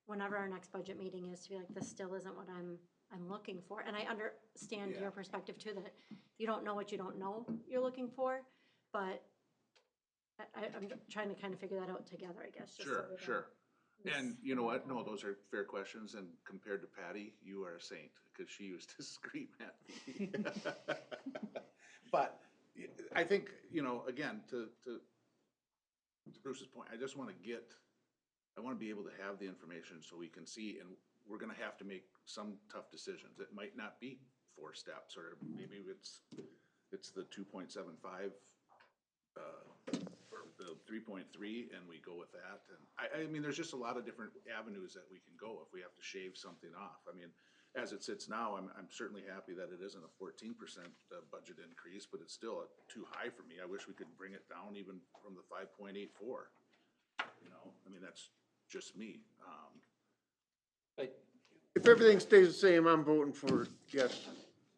whenever our next budget meeting is to be like, this still isn't what I'm looking for. And I understand Yeah. your perspective too, that you don't know what you don't know you're looking for, but I'm trying to kind of figure that out together, I guess. just so Sure, we don't sure. And miss- you know what? No, those are fair questions, and compared to Patty, you are a saint, cause she used to scream at me. But, I think, again, to Bruce's point, I just wanna I wanna be able to have the information so we can see, and we're gonna have to make some tough decisions. It might not be 4 steps, or maybe it's the 2.75, or the 3.3, and we go with that. And I mean, there's just a lot of different avenues that we can go if we have to shave something off. I mean, as it sits now, I'm certainly happy that it isn't a 14% budget increase, but it's still too high for me. I wish we could bring it down even from the 5.84. I mean, that's just me. But, If everything stays the same, I'm voting for yes,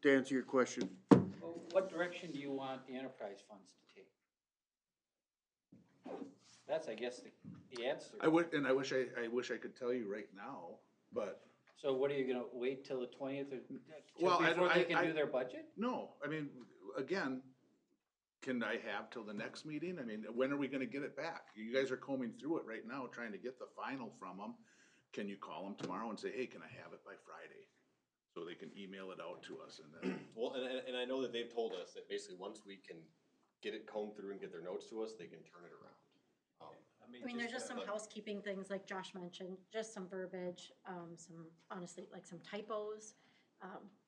to answer your question. well, what direction do you want the enterprise funds to take? That's, I guess, the answer. I wish I could tell you right now, but So what are you gonna wait till the 20th or Well, before they can do their budget? no, I mean, again, can I have till the next meeting? I mean, when are we gonna get it back? You guys are combing through it right now, trying to get the final from them. Can you call them tomorrow and say, hey, can I have it by Friday? So they can email it out to us, and then, Well, and I know that they've told us that basically once we can get it combed through and get their notes to us, they can turn it around. I mean, there's just some housekeeping things, like Josh mentioned, just some verbiage, some, honestly, like some typos.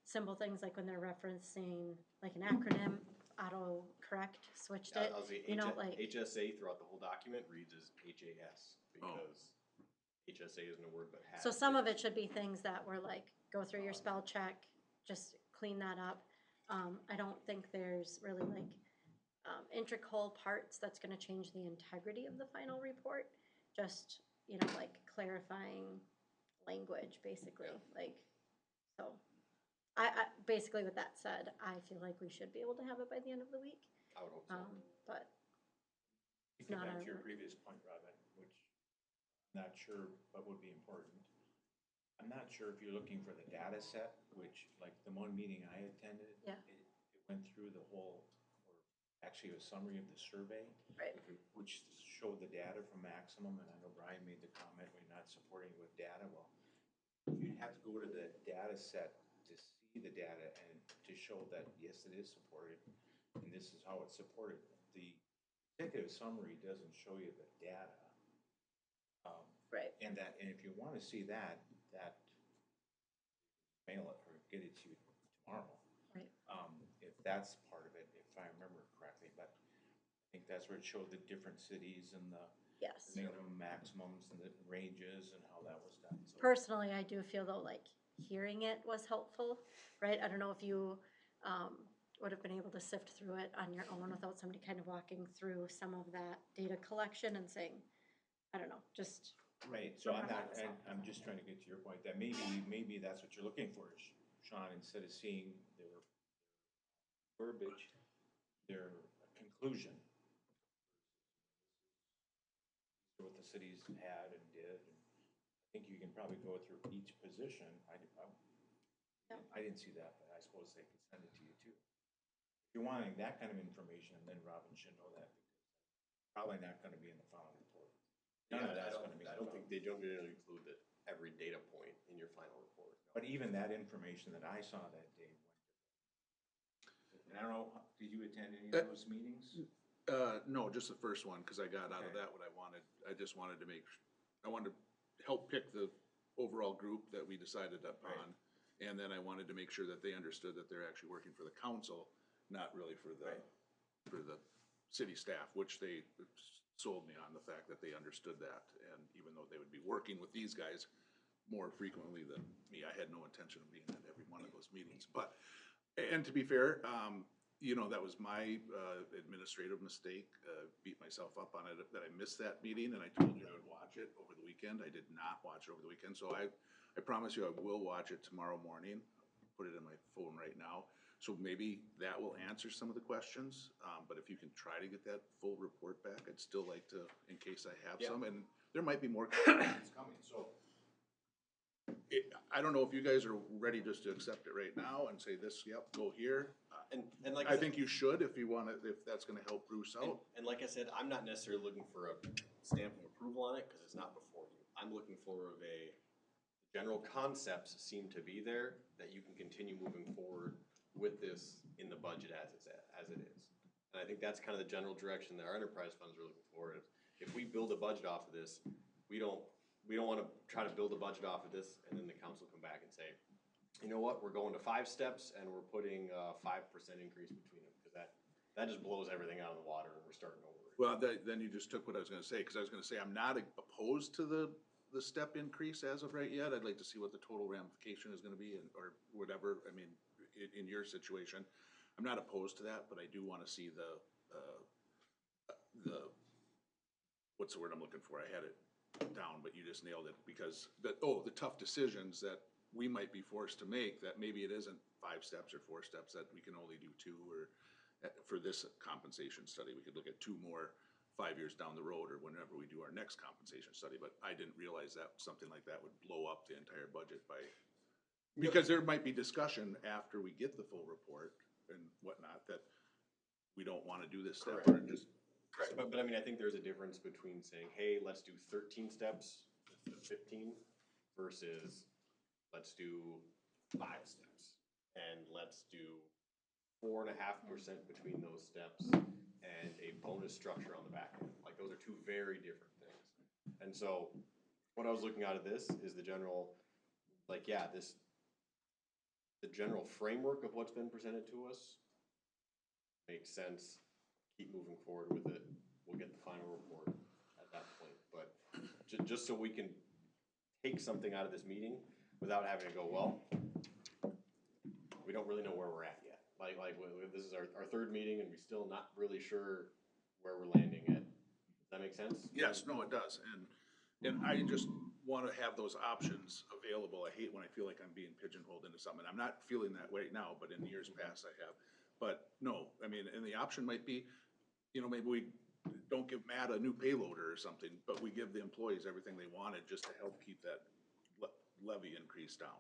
Simple things like when they're referencing like an acronym, auto-correct, switched it, I'll say like. HSA throughout the whole document reads as HAS Oh. because HSA isn't a word, but has. So some of it should be things that were like, go through your spell check, just clean that up. I don't think there's really like integral parts that's gonna change the integrity of the final report. Just, like clarifying language, basically, like, so. I, basically with that said, I feel like we should be able to have it by the end of the week, I would hope so. but To It's get not back our to your work. previous point, Robin, which I'm not sure what would be important. I'm not sure if you're looking for the data set, which, like the one meeting I attended. Yeah. It went through the whole, or actually a summary of the survey. Right. Which showed the data from Maximum, and I know Brian made the comment, we're not supporting it with data. Well, you'd have to go to the data set to see the data and to show that, yes, it is supported, and this is how it's supported. The executive summary doesn't show you the data. right. And if you wanna see that, mail it or get it to you tomorrow. Right. If that's part of it, if I remember correctly, but I think that's where it showed the different cities and the Yes. minimum, maximums and the ranges and how that was done, so. Personally, I do feel though, like, hearing it was helpful, right? I don't know if you, would have been able to sift through it on your own without somebody kind of walking through some of that data collection and saying, I don't know, just, Right, so I'm just trying to get to your point, that maybe that's what you're looking for, Sean, instead of seeing their verbiage, their conclusion. What the cities had and did, and I think you can probably go through each position. I didn't see that, but I suppose they could send it to you too. If you're wanting that kind of information, then Robin should know that, because it's probably not gonna be in the final report. None of that's gonna be. I don't think they don't really include that every data point in your final report. But even that information that I saw that day went. And I don't know, did you attend any of those meetings? no, just the first one, cause I got out of Okay. that what I wanted. I just wanted to I wanted to help pick the overall group that we decided upon. And then I wanted to make sure that they understood that they're actually working for the council, not really for the city staff, which they sold me on the fact that they understood that. And even though they would be working with these guys more frequently than me, I had no intention of being at every one of those meetings. But, and to be fair, that was my administrative mistake, beat myself up on it, that I missed that meeting, and I told you I would watch it over the weekend. I did not watch it over the weekend, so I promise you I will watch it tomorrow morning. Put it in my phone right now. So maybe that will answer some of the questions, but if you can try to get that full report back, I'd still like to, in case I have some, and there might be more questions coming, so. I don't know if you guys are ready just to accept it right now and say this, yep, go here. and like I think you should if you wanna, if that's gonna help Bruce out. And like I said, I'm not necessarily looking for a stamp of approval on it, cause it's not before you. I'm looking for general concepts seem to be there, that you can continue moving forward with this in the budget as it is. And I think that's kind of the general direction that our enterprise funds are looking for. If we build a budget off of this, we don't wanna try to build a budget off of this and then the council come back and say, you know what, we're going to 5 steps and we're putting a 5% increase between them, cause that just blows everything out of the water and we're starting over. Well, then you just took what I was gonna say, cause I was gonna say, I'm not opposed to the step increase as of right yet. I'd like to see what the total ramification is gonna be, or whatever, I mean, in your situation. I'm not opposed to that, but I do wanna see the, what's the word I'm looking for? I had it down, but you just nailed it, because the tough decisions that we might be forced to make, that maybe it isn't 5 steps or 4 steps, that we can only do 2, or for this compensation study, we could look at 2 more 5 years down the road, or whenever we do our next compensation study, but I didn't realize that something like that would blow up the entire budget by, because there might be discussion after we get the full report and whatnot, that we don't wanna do this step, or just. Correct, but I mean, I think there's a difference between saying, hey, let's do 13 steps instead of 15, versus let's do 5 steps, and let's do 4.5% between those steps, and a bonus structure on the back end. Like, those are 2 very different things. And so, what I was looking out of this is the general, like, yeah, the general framework of what's been presented to us makes sense. Keep moving forward with it. We'll get the final report at that point. But just so we can take something out of this meeting without having to go, well, we don't really know where we're at yet. Like this is our 3rd meeting and we're still not really sure where we're landing at. Does that make sense? Yes, no, it does, and I just wanna have those options available. I hate when I feel like I'm being pigeonholed into something. I'm not feeling that way now, but in years past I have. But no, I mean, and the option might be, you know, maybe we don't give Matt a new payloader or something, but we give the employees everything they wanted just to help keep that levy increase down.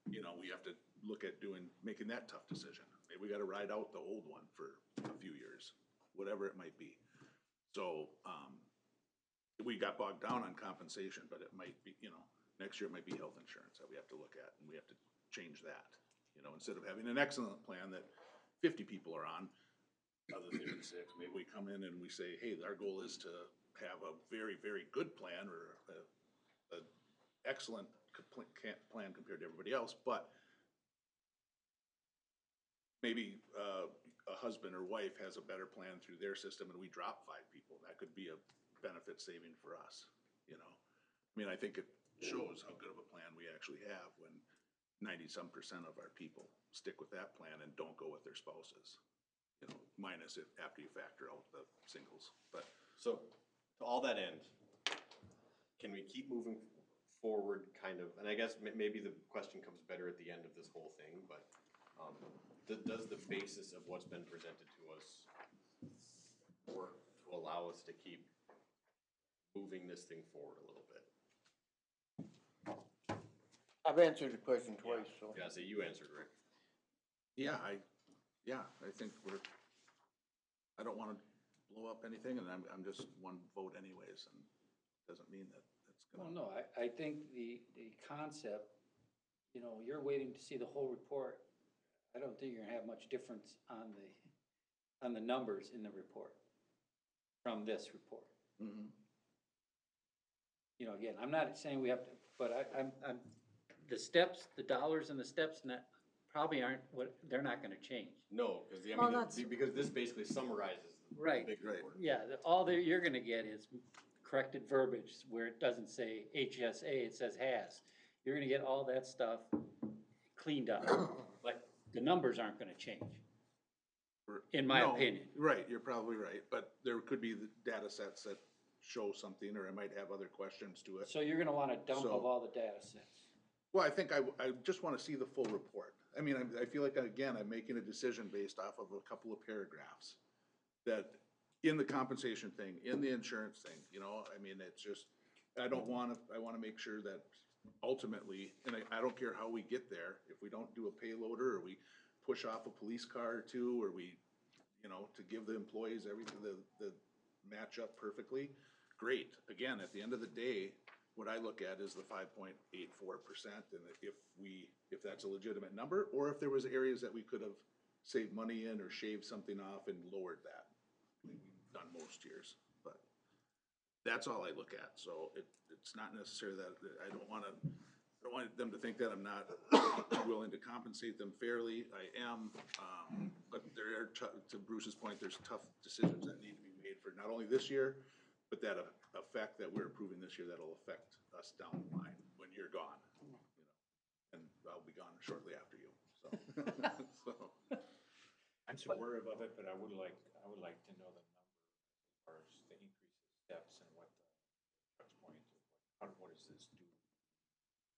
You know, we have to look at making that tough decision. Maybe we gotta ride out the old one for a few years, whatever it might be. So, we got bogged down on compensation, but it might be, you know, next year it might be health insurance that we have to look at, and we have to change that. You know, instead of having an excellent plan that 50 people are on, other than 6, maybe we come in and we say, hey, our goal is to have a very, very good plan, or a excellent plan compared to everybody else, but maybe a husband or wife has a better plan through their system and we drop 5 people. That could be a benefit saving for us, you know? I mean, I think it shows how good of a plan we actually have when 90-some% of our people stick with that plan and don't go with their spouses. You know, minus it after you factor out the singles, but. So, to all that end, can we keep moving forward, kind of, and I guess maybe the question comes better at the end of this whole thing, but does the basis of what's been presented to us work to allow us to keep moving this thing forward a little bit? I've answered the question twice, so. Yeah, so you answered, Rick. Yeah, I think I don't wanna blow up anything, and I'm just one vote anyways, and doesn't mean that it's Well, gonna. no, I think the concept, you know, you're waiting to see the whole report. I don't think you're gonna have much difference on the numbers in the report from this report. You know, again, I'm not saying we have to, but I'm, the steps, the dollars and the steps, probably aren't they're not gonna change. No, because Well, that's- because this basically summarizes the Right. big report. Yeah, all that you're gonna get is corrected verbiage where it doesn't say HSA, it says has. You're gonna get all that stuff cleaned up. Like, the numbers aren't gonna change, in my No, opinion. Right, you're probably right, but there could be the data sets that show something, or I might have other questions to it. So you're gonna want a dump So- of all the data sets. Well, I think I just wanna see the full report. I mean, I feel like, again, I'm making a decision based off of a couple of paragraphs that, in the compensation thing, in the insurance thing, you know, I mean, it's just, I wanna make sure that ultimately, and I don't care how we get there, if we don't do a payloader, or we push off a police car or two, or we, you know, to give the employees everything, the match up perfectly, great. Again, at the end of the day, what I look at is the 5.84%, and if that's a legitimate number, or if there was areas that we could have saved money in or shaved something off and lowered that. We've done most years, but that's all I look at, so it's not necessarily that, I don't want them to think that I'm not willing to compensate them fairly. I am, but there are, to Bruce's point, there's tough decisions that need to be made for not only this year, but that effect that we're approving this year, that'll affect us down the line when you're gone, you know, and I'll be gone shortly after you, so. So, I'm supportive of it, but I would like to know the number as far as the increase in steps and what the Chuck's point of what does this do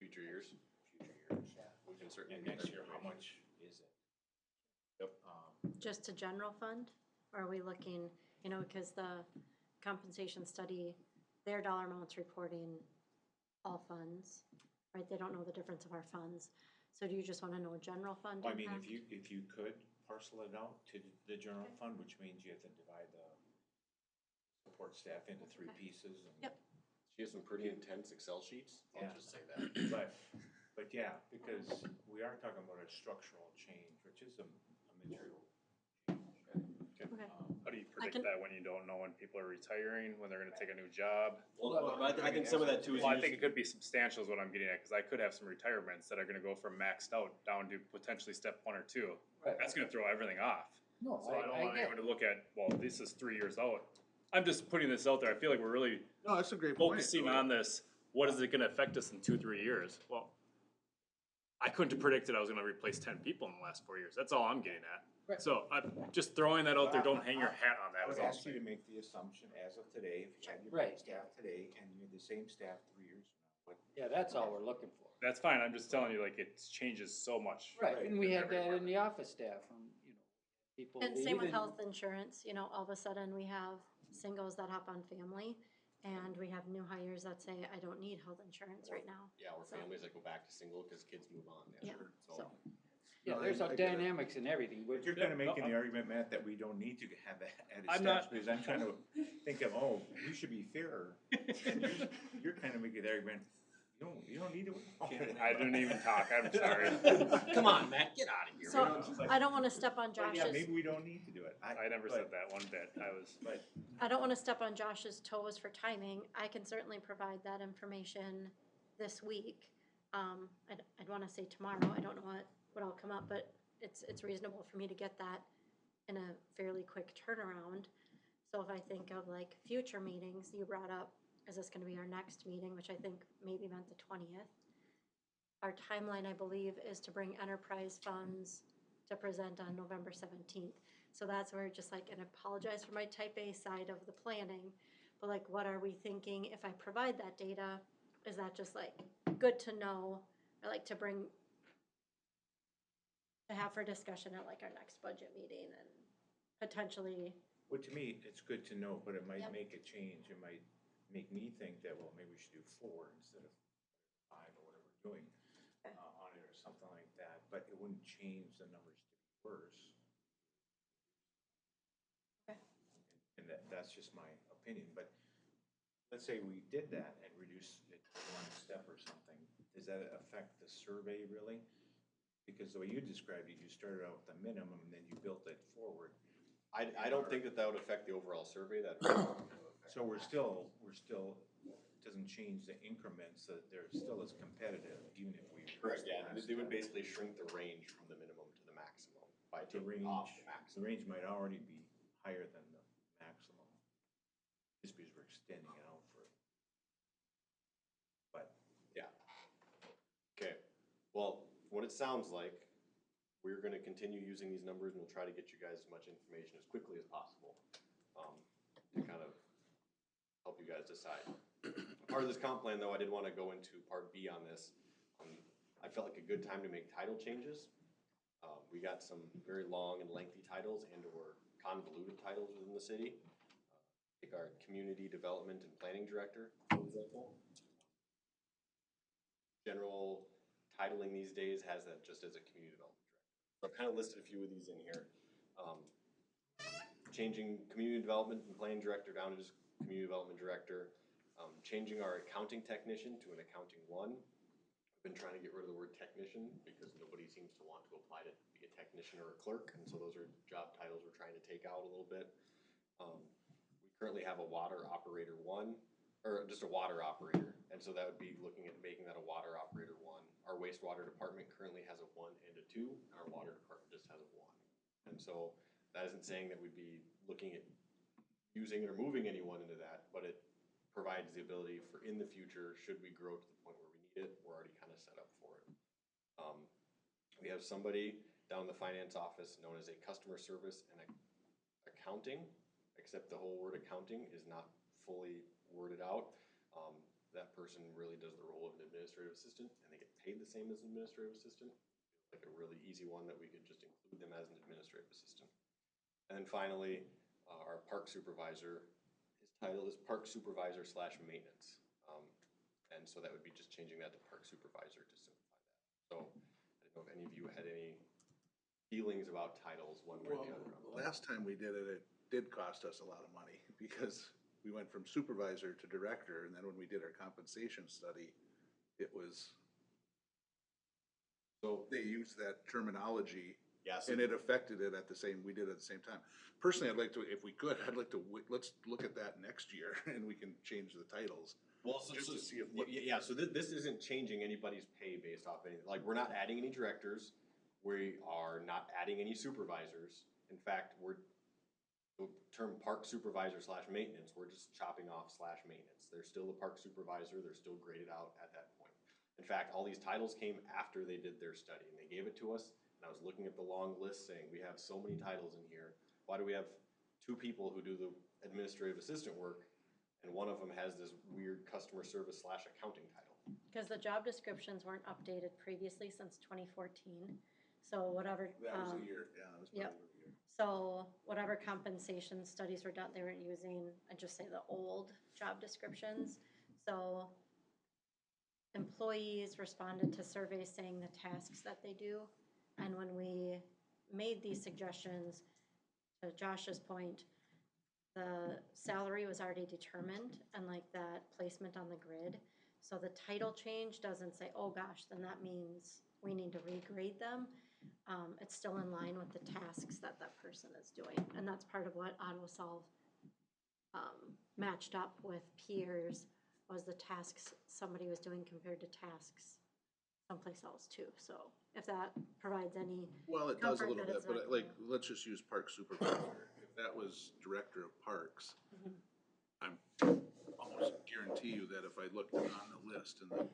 Future years, future years? we can certainly. And next year, how much is it? Yep. Just a general fund? Or are we looking, you know, because the compensation study, their dollar amounts reporting all funds, right? They don't know the difference of our funds. So do you just want to know general fund Well, I mean, impact? if you could parcel it out to the general fund, which means you have to divide the support staff into three pieces and. Yep. She has some pretty intense Excel sheets, I'll Yeah. just say that. But yeah, because we are talking about a structural change, which is a material change. Okay. How do you I predict can- that when you don't know when people are retiring, when they're gonna take a new job? Well, I think some of that too is. Well, I think it could be substantial is what I'm getting at, cause I could have some retirements that are gonna go from maxed out down to potentially step 1 or 2. Right. That's gonna throw everything off. No, So I don't want get anyone to look at, well, this is 3 years out. I'm just putting this out there. I feel like we're really no, that's a great point. focusing on this. What is it gonna affect us in 2-3 years? Well, I couldn't have predicted I was gonna replace 10 people in the last 4 years. That's all I'm getting at. Right. So I'm just throwing that out there. Don't hang your hat on I that. would is all I'm ask you to saying. make the assumption as of today, if you have your Right. staff today and you're the same staff 3 years from now, Yeah, that's all we're looking for. That's fine. I'm just telling you, like, it changes so much. Right, and we had that Everywhere. in the office staff, you know, people And leave same with and- health insurance, you know, all of a sudden we have singles that hop on family, and we have new hires that say, I don't need health insurance right now. Yeah, or families that go back to single because kids move on, yeah, Yeah, sure, so. so. Yeah, No, there's I a get it. dynamics in everything, But but you're kind of making the argument, Matt, that we don't need to have that added I'm steps, not- because I'm trying to think of, we should be fairer. And you're kind of making the argument, you don't need to. I didn't even talk. I'm sorry. Come on, Matt, get out of here. So, I don't wanna step on But yeah, Josh's, maybe we don't need to do it. I never said that one bit. But I don't wanna step on Josh's toes for timing. I can certainly provide that information this week. I'd wanna say tomorrow, I don't know what'll come up, but it's reasonable for me to get that in a fairly quick turnaround. So if I think of like future meetings, you brought up, is this gonna be our next meeting, which I think maybe meant the 20th. Our timeline, I believe, is to bring enterprise funds to present on November 17th. So that's where just like, and I apologize for my type A side of the planning, but like, what are we thinking if I provide that data? Is that just like, good to know, I like to bring, to have for discussion at like our next budget meeting and potentially, well, to me, it's good to know, but it might Yep. make a change. It might make me think that, well, maybe we should do 4 instead of 5 or whatever we're doing Okay. On it or something like that. But it wouldn't change the numbers to be worse. Okay. And that's just my opinion. But let's say we did that and reduced it to 1 step or something. Does that affect the survey really? Because the way you described it, you started out with the minimum and then you built it forward. I don't think that would affect the overall survey, that. So we're still, it doesn't change the increments, that they're still as competitive, even if we. Correct, yeah, they would basically shrink the range from the minimum to the maximum by The taking range, off the the maximum. range might already be higher than the maximum, just because we're extending it out for. But, Yeah. Okay, well, what it sounds like, we're gonna continue using these numbers and we'll try to get you guys as much information as quickly as possible, to kind of help you guys decide. Part of this comp plan, though, I did wanna go into part B on this. I felt like a good time to make title changes. We got some very long and lengthy titles and or convoluted titles within the city. Take our community development and planning director, for example. General titling these days has that just as a community development director. So I've kind of listed a few of these in here. Changing community development and planning director down to just community development director. Changing our accounting technician to an accounting one. I've been trying to get rid of the word technician because nobody seems to want to apply to be a technician or a clerk, and so those are job titles we're trying to take out a little bit. We currently have a water operator one, or just a water operator, and so that would be looking at making that a water operator one. Our wastewater department currently has a 1 and a 2, and our water department just has a 1. And so that isn't saying that we'd be looking at using or moving anyone into that, but it provides the ability for in the future, should we grow to the point where we need it, we're already kind of set up for it. We have somebody down in the finance office known as a customer service and accounting, except the whole word accounting is not fully worded out. That person really does the role of an administrative assistant, and they get paid the same as an administrative assistant. Like a really easy one that we could just include them as an administrative assistant. And then finally, our park supervisor, his title is park supervisor / maintenance. And so that would be just changing that to park supervisor to simplify that. So I don't know if any of you had any feelings about titles one way or the other. The last time we did it, it did cost us a lot of money because we went from supervisor to director, and then when we did our compensation study, it was, so they used that terminology. Yes. And it affected it at the same, we did it at the same time. Personally, I'd like to, if we could, I'd like to, let's look at that next year and we can change the titles. Well, so, Just to see if yeah, so this isn't changing anybody's pay based off anything. Like, we're not adding any directors. We are not adding any supervisors. In fact, the term park supervisor / maintenance, we're just chopping off / maintenance. They're still the park supervisor. They're still graded out at that point. In fact, all these titles came after they did their study, and they gave it to us. And I was looking at the long list saying, we have so many titles in here. Why do we have 2 people who do the administrative assistant work, and one of them has this weird customer service / accounting title? Because the job descriptions weren't updated previously since 2014, so whatever. That was a year, yeah, that was Yep. probably a year. So whatever compensation studies were done, they weren't using, I'd just say the old job descriptions. So employees responded to surveys saying the tasks that they do. And when we made these suggestions, to Josh's point, the salary was already determined and like that placement on the grid. So the title change doesn't say, oh gosh, then that means we need to regrade them. It's still in line with the tasks that that person is doing. And that's part of what AutoSolve matched up with peers, was the tasks somebody was doing compared to tasks someplace else too. So if that provides any Well, it does a comfort little that bit, it's not but like, let's just use park supervisor. If that was director of parks, I'm almost guarantee you that if I looked on the list and the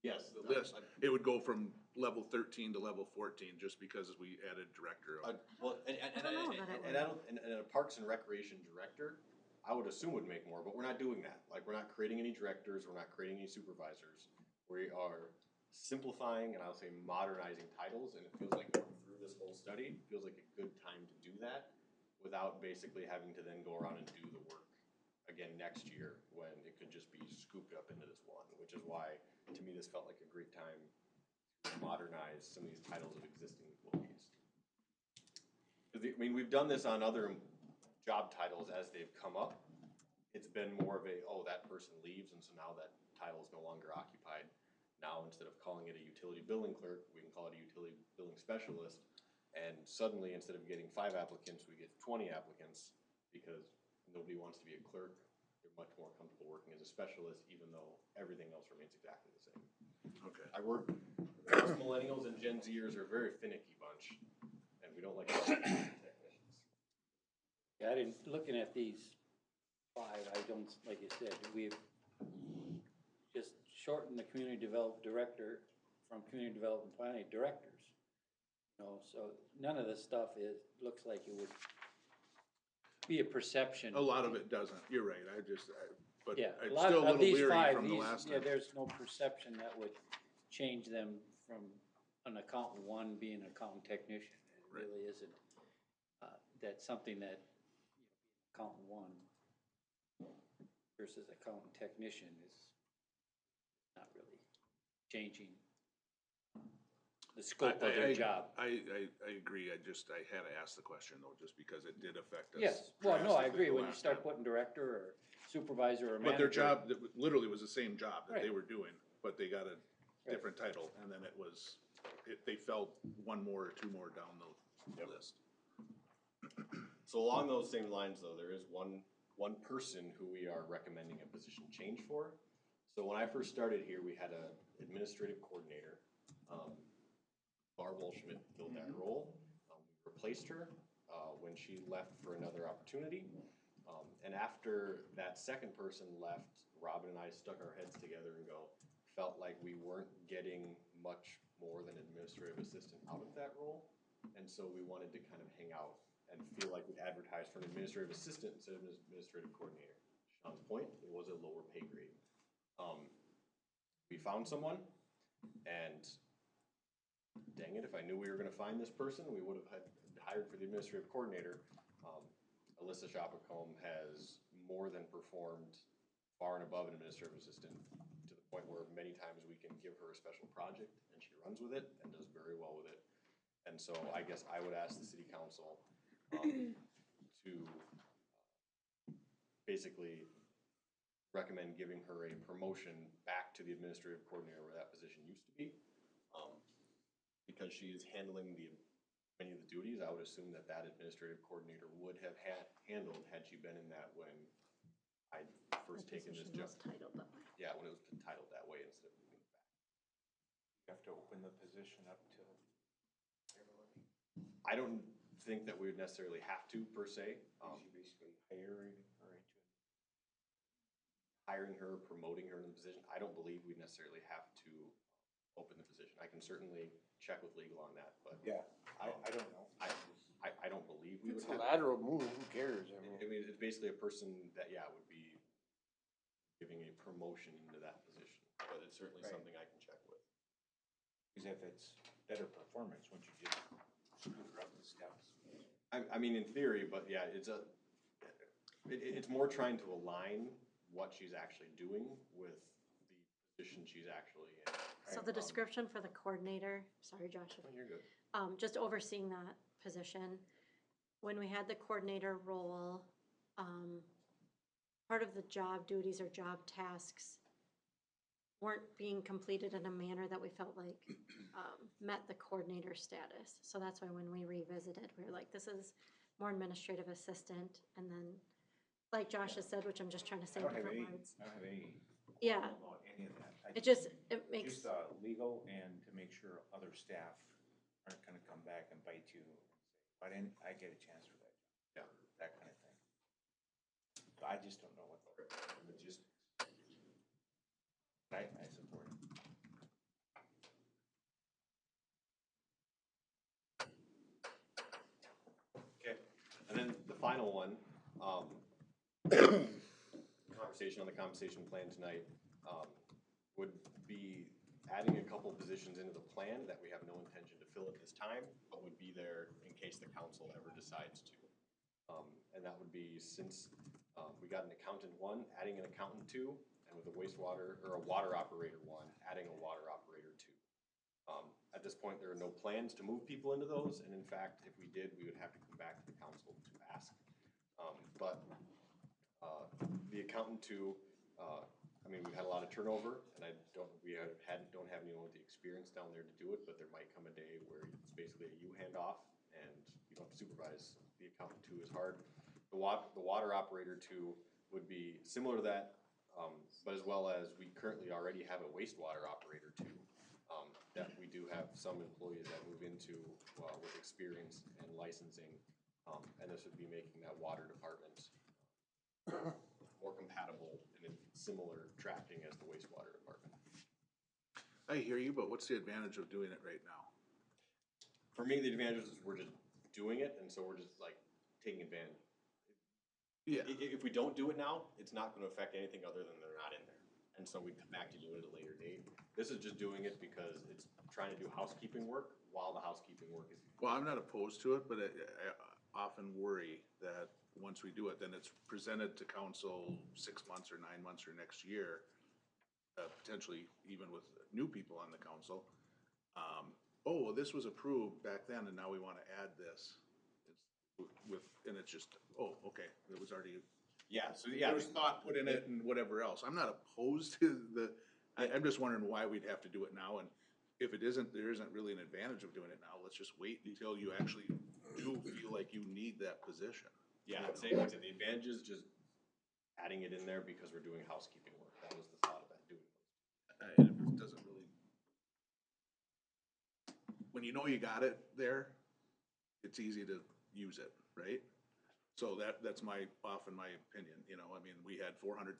Yes. list, it would go from level 13 to level 14 just because we added director of. Well, I don't know that it and a Parks and Recreation director, I would assume would make more, but we're not doing that. Like, we're not creating any directors, we're not creating any supervisors. We are simplifying and I'll say modernizing titles, and it feels like going through this whole study, it feels like a good time to do that without basically having to then go around and do the work again next year when it could just be scooped up into this one, which is why, to me, this felt like a great time to modernize some of these titles of existing employees. I mean, we've done this on other job titles as they've come up. It's been more of a, oh, that person leaves, and so now that title is no longer occupied. Now, instead of calling it a utility billing clerk, we can call it a utility billing specialist. And suddenly, instead of getting 5 applicants, we get 20 applicants because nobody wants to be a clerk. They're much more comfortable working as a specialist, even though everything else remains exactly the same. Okay. I work, millennials and Gen Zers are a very finicky bunch, and we don't like technicians. Yeah, I didn't, looking at these 5, I don't, like you said, we've just shortened the community development director from community development planning directors. You know, so none of this stuff looks like it would be a perception. A lot of it doesn't, you're right, but Yeah, I'm a lot still a of little these leery 5, from the last yeah, time. there's no perception that would change them from an accountant 1 being an accountant technician. It Right. really isn't. That's something that, you know, accountant 1 versus accountant technician is not really changing the the scope of their job. I agree, I had to ask the question though, just because it did affect us. Yes, well, no, I drastically agree, the when you last start time. putting director or supervisor or manager. But their job, literally was the same job that they Right. were doing, but they got a different title, and then they fell one more or two more down the list. So along those same lines, though, there is one person who we are recommending a position change for. So when I first started here, we had a administrative coordinator. Barb Walschmidt filled that role. We replaced her when she left for another opportunity. And after that second person left, Robin and I stuck our heads together and felt like we weren't getting much more than administrative assistant out of that role. And so we wanted to kind of hang out and feel like we'd advertise for an administrative assistant instead of an administrative coordinator. Sean's point, it was a lower pay grade. We found someone, and dang it, if I knew we were gonna find this person, we would have hired for the administrative coordinator. Alyssa Shopacombe has more than performed far and above an administrative assistant, to the point where many times we can give her a special project and she runs with it and does very well with it. And so I guess I would ask the city council to basically recommend giving her a promotion back to the administrative coordinator where that position used to be. Because she is handling many of the duties, I would assume that administrative coordinator would have handled had she been in that when I first taken this job. Titled that way. Yeah, when it was titled that way instead of moving it back. You have to open the position up to everybody. I don't think that we would necessarily have to, per se. Is she basically hiring her into Hiring her, promoting her in the position, I don't believe we necessarily have to open the position. I can certainly check with legal on that, but. Yeah, I don't know. I don't believe we would It's a have. lateral move, who cares? I mean, I mean, it's basically a person that, would be giving a promotion into that position, but it's certainly Right. something I can check with. Because if it's better performance, once you just scooter up the steps. I mean, in theory, but yeah, it's more trying to align what she's actually doing with the position she's actually in. So the description for the coordinator, sorry, Josh, Oh, you're good. just overseeing that position. When we had the coordinator role, part of the job duties or job tasks weren't being completed in a manner that we felt like met the coordinator status. So that's why when we revisited, we were like, this is more administrative assistant. And then, like Josh has said, which I'm just trying to say in different words. I don't have any. Yeah. About any of that. It makes, Just legal and to make sure other staff aren't gonna come back and bite you and say, why didn't I get a chance for that? Yeah. That kind of thing. So I just don't know what the logistics. I support it. Okay, and then the final one, conversation on the compensation plan tonight, would be adding a couple positions into the plan that we have no intention to fill at this time, but would be there in case the council ever decides to. And that would be, since we got an accountant one, adding an accountant two, and with a wastewater, or a water operator one, adding a water operator two. At this point, there are no plans to move people into those, and in fact, if we did, we would have to come back to the council to ask. But the accountant two, I mean, we've had a lot of turnover, and don't have anyone with the experience down there to do it, but there might come a day where it's basically a you handoff, and you don't have to supervise. The accountant two is hard. The water operator two would be similar to that, but as well as we currently already have a wastewater operator too, that we do have some employees that move into with experience and licensing, and this would be making that water department more compatible and in similar tracking as the wastewater department. I hear you, but what's the advantage of doing it right now? For me, the advantage is we're just doing it, and so we're just like taking advantage. Yeah. If we don't do it now, it's not gonna affect anything other than they're not in there. And so we come back to do it at a later date. This is just doing it because it's trying to do housekeeping work while the housekeeping work is. Well, I'm not opposed to it, but I often worry that once we do it, then it's presented to council 6 months or 9 months or next year, potentially even with new people on the council. oh, well, this was approved back then and now we wanna add this. And it's just, oh, okay, it was already, Yeah, so there was thought put in it and whatever else. I'm not opposed to I'm just wondering why we'd have to do it now, and if it isn't, there isn't really an advantage of doing it now, let's just wait until you actually do feel like you need that position. Yeah, I'd say, like I said, the advantage is just adding it in there because we're doing housekeeping work. That was the thought of that, doing it. And if it doesn't really, when you know you got it there, it's easy to use it, right? So that's often my opinion, you know, I mean, we had $400,000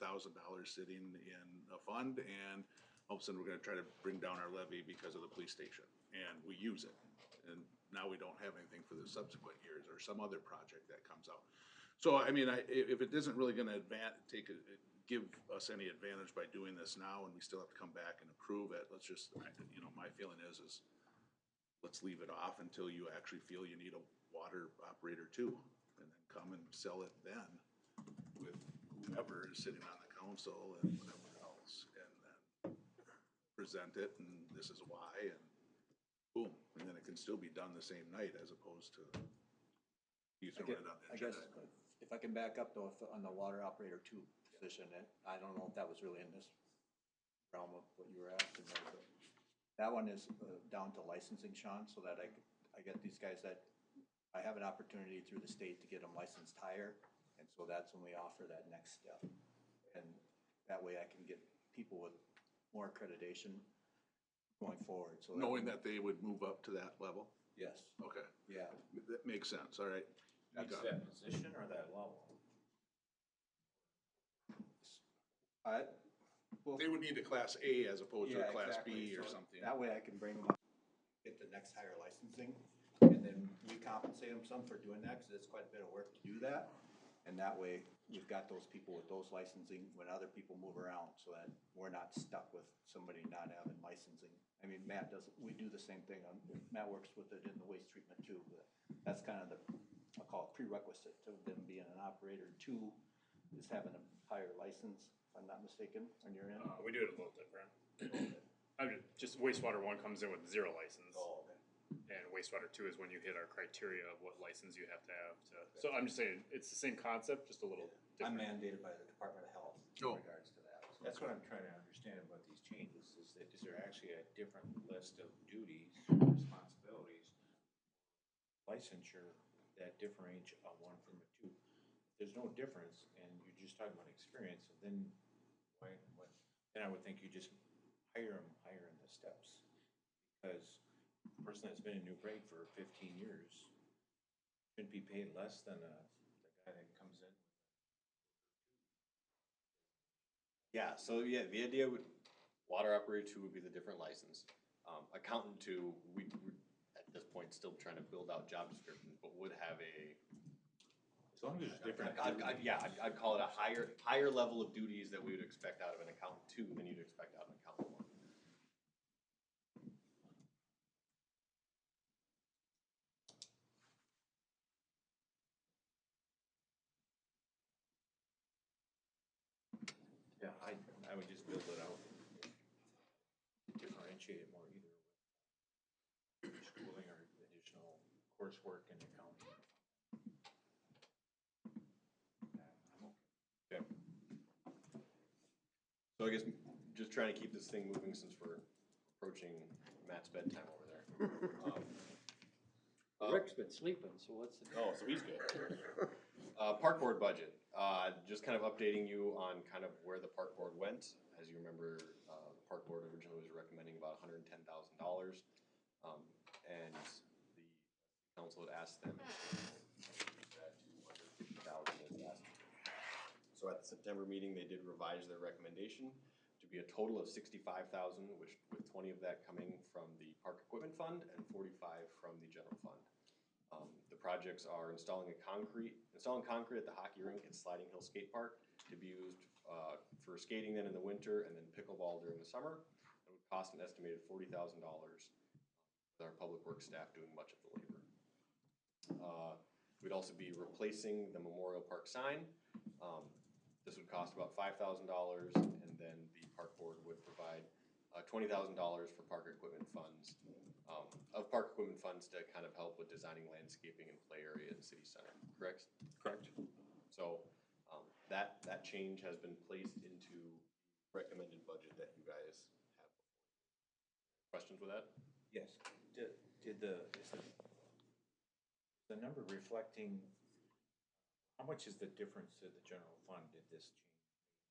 sitting in a fund and all of a sudden we're gonna try to bring down our levy because of the police station and we use it. And now we don't have anything for the subsequent years or some other project that comes out. So, I mean, if it isn't really gonna give us any advantage by doing this now and we still have to come back and approve it, let's just, you know, my feeling is let's leave it off until you actually feel you need a water operator too. And then come and sell it then with whoever is sitting on the council and whatever else. And then present it and this is why and boom. And then it can still be done the same night as opposed to you throwing it on the I guess, agenda. if I can back up though, on the water operator two position, and I don't know if that was really in this realm of what you were asking, but that one is down to licensing, Sean, so that I get these guys that, I have an opportunity through the state to get them licensed higher, and so that's when we offer that next step. And that way I can get people with more accreditation going forward, so. Knowing that they would move up to that level? Yes, Okay, yeah. that makes sense, all right. I It's got it. that position or that level? Well, They would need a class A as opposed to a yeah, class exactly. B or So something. that way I can bring them up, get the next higher licensing, and then we compensate them some for doing that, cause it's quite a bit of work to do that. And that way, we've got those people with those licensing when other people move around, so that we're not stuck with somebody not having licensing. I mean, we do the same thing Matt works with it in the waste treatment too, but that's kind of I'll call it prerequisite to them being an operator. Two is having a higher license, if I'm not mistaken, on your end. We do it a little different. Just wastewater one comes in with 0 license. Oh, okay. And wastewater two is when you hit our criteria of what license you have to have to, so I'm just saying, it's the same concept, just a little I'm different. mandated by the Department of Health Oh. in regards to that. So That's what I'm trying to understand about these changes, is there actually a different list of duties, responsibilities, licensure that differentiate one from a two? If there's no difference, and you're just talking about experience, then then I would think you just hire them higher in the steps. Because a person that's been in New Prague for 15 years shouldn't be paid less than the guy that comes in. Yeah, so yeah, the idea would, water operator two would be the different license. Accountant two, we're at this point still trying to build out job descriptions, but would have As long as there's different. I'd call it a higher level of duties that we would expect out of an accountant two than you'd expect out of an accountant one. Yeah, I would just build it out. Differentiate it more either with schooling or additional coursework in accounting. Okay. So I guess just trying to keep this thing moving since we're approaching Matt's bedtime over there. Rick's been sleeping, so what's the? Oh, so he's good. Park board budget, just kind of updating you on kind of where the park board went. As you remember, the park board originally was recommending about $110,000. And the council had asked them to that to under 50,000 as last year. So at the September meeting, they did revise their recommendation to be a total of 65,000, which with 20 of that coming from the park equipment fund and 45 from the general fund. The projects are installing concrete at the hockey rink and Sliding Hill Skate Park to be used for skating then in the winter and then pickleball during the summer. It would cost an estimated $40,000 with our public works staff doing much of the labor. We'd also be replacing the Memorial Park sign. This would cost about $5,000, and then the park board would provide $20,000 for park equipment funds, of park equipment funds to kind of help with designing landscaping and play area in city center, correct? Correct. So, that change has been placed into recommended budget that you guys have. Questions with that? Yes, is the number reflecting, how much is the difference to the general fund, did this change?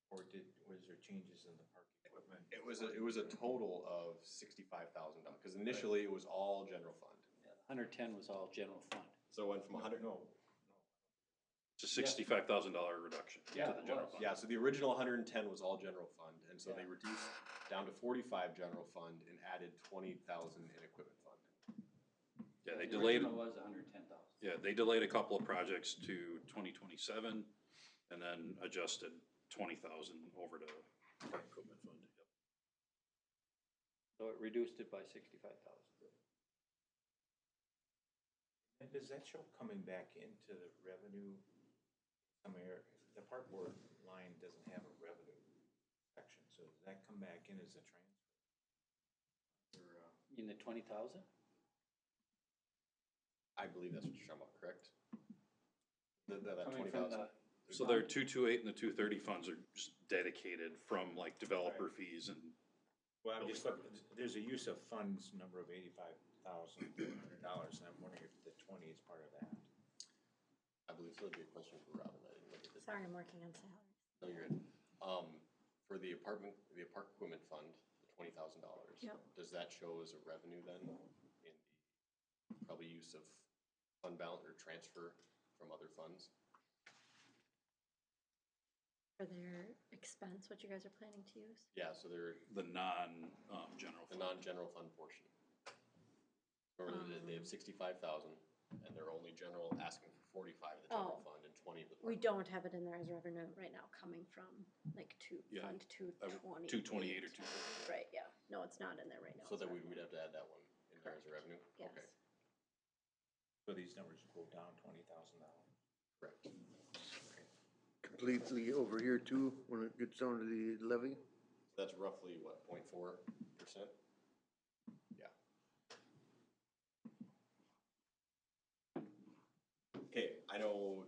Or was there changes in the park equipment? It was a total of $65,000, because initially it was all general fund. 110 was all general fund. So it went from 100, It's a $65,000 reduction to Yeah, the it general was. fund. yeah, so the original 110 was all general fund, and so they reduced down to 45 general fund and added 20,000 in equipment fund. Yeah, they The delayed, original was 110,000. yeah, they delayed a couple of projects to 2027 and then adjusted 20,000 over to park equipment fund. Yep. So it reduced it by 65,000. And does that show coming back into the revenue? The park board line doesn't have a revenue section, so does that come back in as a transfer? Or, In the 20,000? I believe that's what you're talking about, correct? That Coming from 20,000? So their 228 and the 230 funds are just dedicated from like developer fees and well, I'm just looking, there's a use of funds number of $85,400, and I'm wondering if the 20 is part of that. I believe so. That'd be a question for Robin. I didn't look at this. Sorry, I'm working on salary. No, you're good. For the park equipment fund, the $20,000. Yep. Does that show as a revenue then in the probably use of fund balance or transfer from other funds? For their expense, what you guys are planning to use? Yeah, so they're the non-general the fund. non-general fund portion. Remember that they have 65,000 and they're only general asking for 45 of the general Oh. fund and 20 of the. We park. don't have it in there as revenue right now, coming from like Yeah. fund 228. 228 or 230. Right, yeah, no, it's not in there right now. So as that revenue. we'd have to add that one in there as a revenue? Yes. Okay, So these numbers go down $20,000. correct. Completely over here too, when it gets down to the levy. That's roughly what, 0.4%? Yeah. Okay, I know,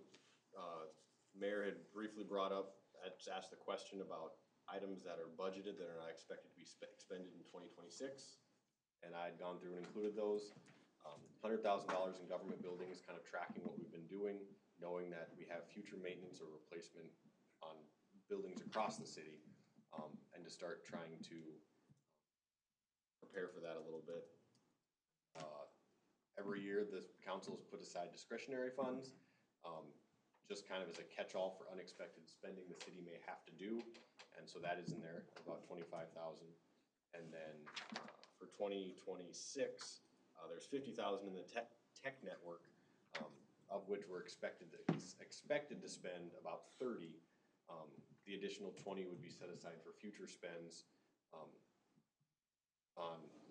Mayor had briefly brought up, had asked the question about items that are budgeted that are not expected to be expended in 2026. And I had gone through and included those. $100,000 in government buildings, kind of tracking what we've been doing, knowing that we have future maintenance or replacement on buildings across the city, and to start trying to prepare for that a little bit. Every year, the council has put aside discretionary funds, just kind of as a catch-all for unexpected spending the city may have to do, and so that is in there, about 25,000. And then for 2026, there's 50,000 in the tech network, of which we're expected to spend about 30. The additional 20 would be set aside for future spends on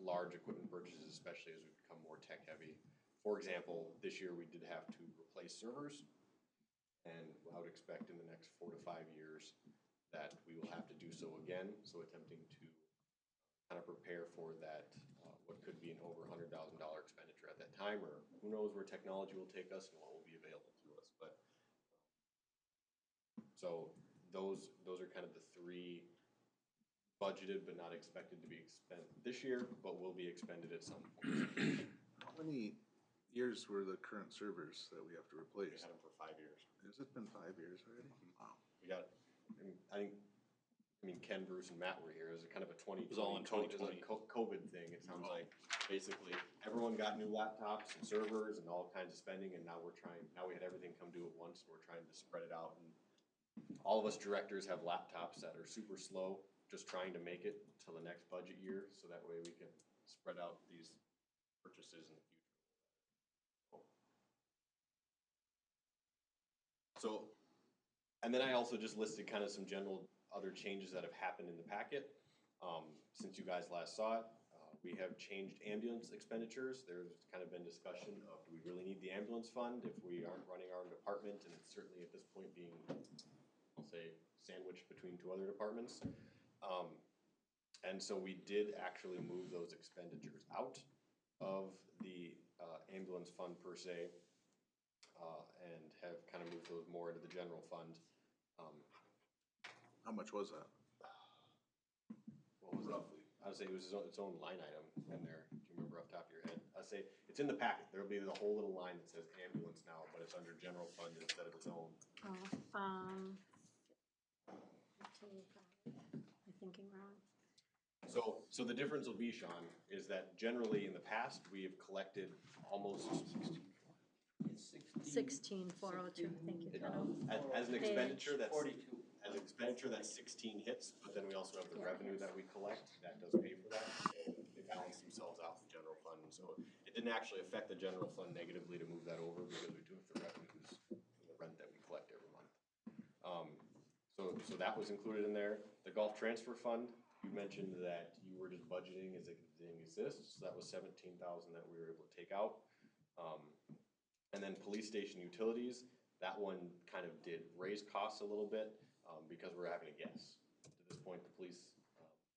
large equipment purchases, especially as we become more tech heavy. For example, this year we did have to replace servers, and I would expect in the next 4 to 5 years that we will have to do so again. So attempting to kind of prepare for that, what could be an over $100,000 expenditure at that time, or who knows where technology will take us and what will be available to us. But so those are kind of the three budgeted but not expected to be spent this year, but will be expended at some point. How many years were the current servers that we have to We replace? had them for 5 years. Has it been 5 years already? Wow. We got, I mean, Ken, Bruce, and Matt were here. It was kind of a 2020. It was all in 2020. COVID thing. It sounds like basically everyone got new laptops and servers and all kinds of spending, and now we had everything come due at once, and we're trying to spread it out. And all of us directors have laptops that are super slow, just trying to make it till the next budget year, so that way we can spread out these purchases in the future. So, and then I also just listed kind of some general other changes that have happened in the packet. Since you guys last saw it, we have changed ambulance expenditures. There's kind of been discussion of, do we really need the ambulance fund if we aren't running our own department? And it's certainly at this point being, I'll say, sandwiched between two other departments. And so we did actually move those expenditures out of the ambulance fund per se, and have kind of moved those more into the general fund. How much was that? What was it? I would say it was its own line item in there. Do you remember off the top of your head? I'd say it's in the packet. There'll be the whole little line that says ambulance now, but it's under general fund instead of its own. I'm thinking wrong. So the difference will be, Sean, is that generally in the past, we have collected almost 16,402, thank you, Keno. as an expenditure, that's 42. as an expenditure, that's 16 hits, but then we also have the Yeah. revenue that we collect, that does pay for that. They balance themselves out in the general fund, so it didn't actually affect the general fund negatively to move that over because we took the revenues from the rent that we collect every month. So that was included in there. The golf transfer fund, you mentioned that you were just budgeting as it didn't exist, so that was 17,000 that we were able to take out. And then police station utilities, that one kind of did raise costs a little bit, because we're having to guess. To this point, the police,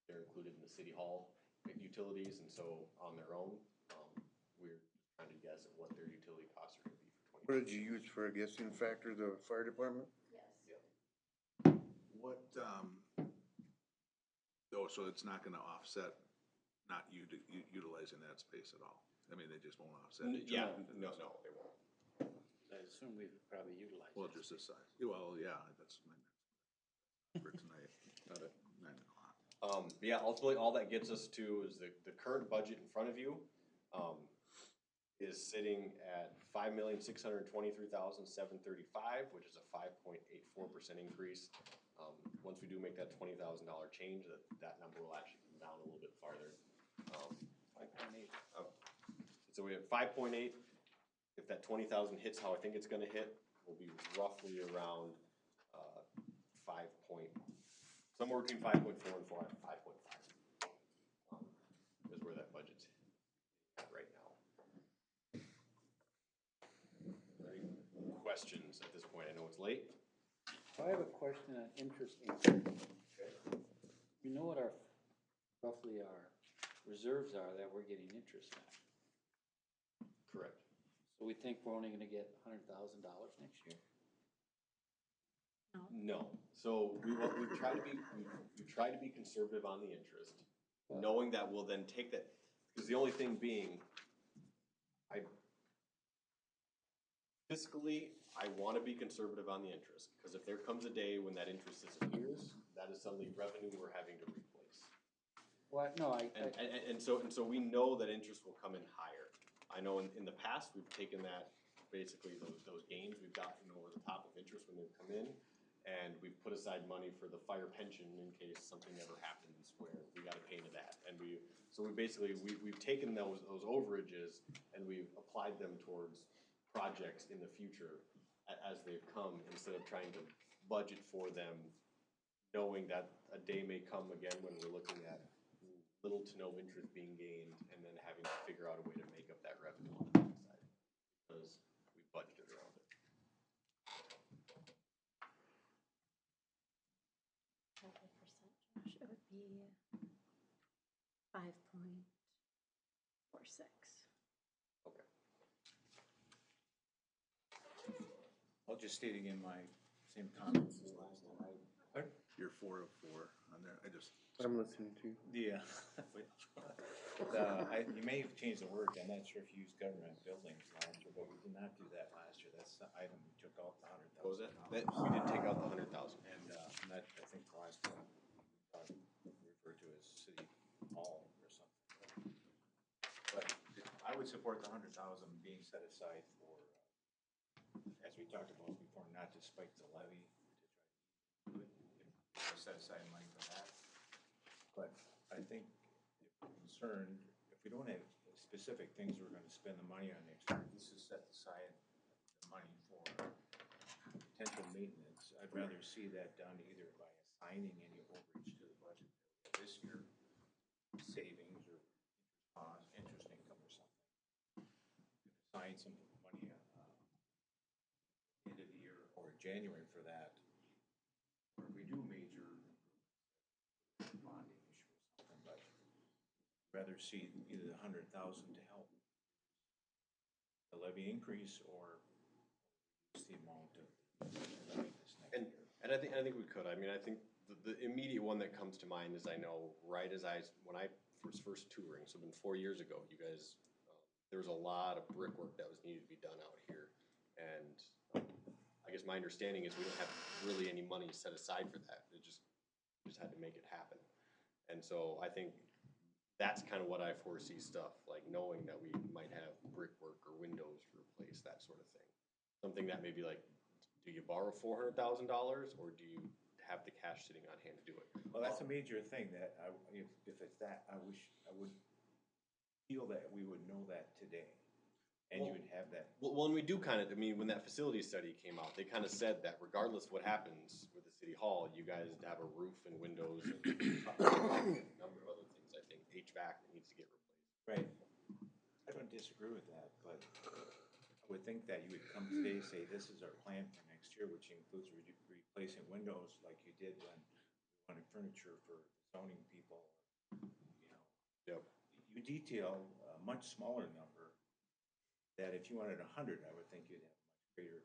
they're included in the city hall utilities, and so on their own, we're trying to guess at what their utility costs are gonna be for What did you use for a guessing factor, the fire department? What, so it's not gonna offset not utilizing that space at all? I mean, they just won't offset each Yeah, other? no, they won't. I assume we've probably utilized. Well, it. just this side. Well, yeah, that's my next for tonight. Got it. 9 o'clock. But yeah, ultimately, all that gets us to is the current budget in front of you, is sitting at $5,623,735, which is a 5.84% increase. Once we do make that $20,000 change, that number will actually come down a little bit farther. 5.8. So we have 5.8. If that 20,000 hits how I think it's gonna hit, we'll be roughly around, somewhere between 5.4 and 5.5. Is where that budget's at right now. Any questions at this point? I know it's late. I have a question on interest income. You know what roughly our reserves are that we're getting interest on? Correct. So we think we're only gonna get $100,000 next year? No. So we try to be conservative on the interest, knowing that we'll then take that, because the only thing being, fiscally, I wanna be conservative on the interest, because if there comes a day when that interest disappears, that is suddenly revenue we're having to replace. Well, no, And so we know that interest will come in higher. I know in the past, we've taken that, basically those gains we've gotten over the top of interest when they've come in, and we've put aside money for the fire pension in case something ever happens where we gotta pay into that. And we've taken those overages and we've applied them towards projects in the future as they've come, instead of trying to budget for them, knowing that a day may come again when we're looking at little to no interest being gained, and then having to figure out a way to make up that revenue on the backside, because we budgeted around it. Josh, it would be 5.46. Okay. I'll just state again my same comments as last time. You're 4 of 4 on there. I'm listening to you. You may have changed the word, I'm not sure if you used government buildings last year, but we did not do that last year, that's the item we took out the $100,000. What was that? We did take out the 100,000. And that, I think the last one, referred to as city hall or something. But I would support the 100,000 being set aside for, as we talked about before, not to spike the levy, to try to set aside money for that. But I think if we're concerned, if we don't have specific things we're gonna spend the money on next year, this is set aside the money for potential maintenance. I'd rather see that done either by assigning any overage to the budget this year, savings or interest income or something. Assign some money end of the year or January for that. Or if we do major bonding issue or something, rather see either the 100,000 to help the levy increase or reduce the amount of levy this next year. And I think we could. I mean, I think the immediate one that comes to mind is I know right as when I was first touring, so it's been 4 years ago, you guys, there was a lot of brickwork that was needed to be done out here. And I guess my understanding is we don't have really any money set aside for that. It just had to make it happen. And so I think that's kind of what I foresee stuff, like knowing that we might have brickwork or windows to replace, that sort of thing. Something that maybe like, do you borrow $400,000 or do you have the cash sitting on hand to do it? Well, that's a major thing that if it's that, I would feel that we would know that today. And you would have that. Well, when we do kind of, I mean, when that facility study came out, they kind of said that regardless of what happens with the city hall, you guys have a roof and windows and a number of other things, I think, HVAC that needs to get replaced. Right. I don't disagree with that, but I would think that you would come today and say, this is our plan for next year, which includes replacing windows like you did when you wanted furniture for zoning people. You know, Yep. you detail a much smaller number that if you wanted 100, I would think you'd have much greater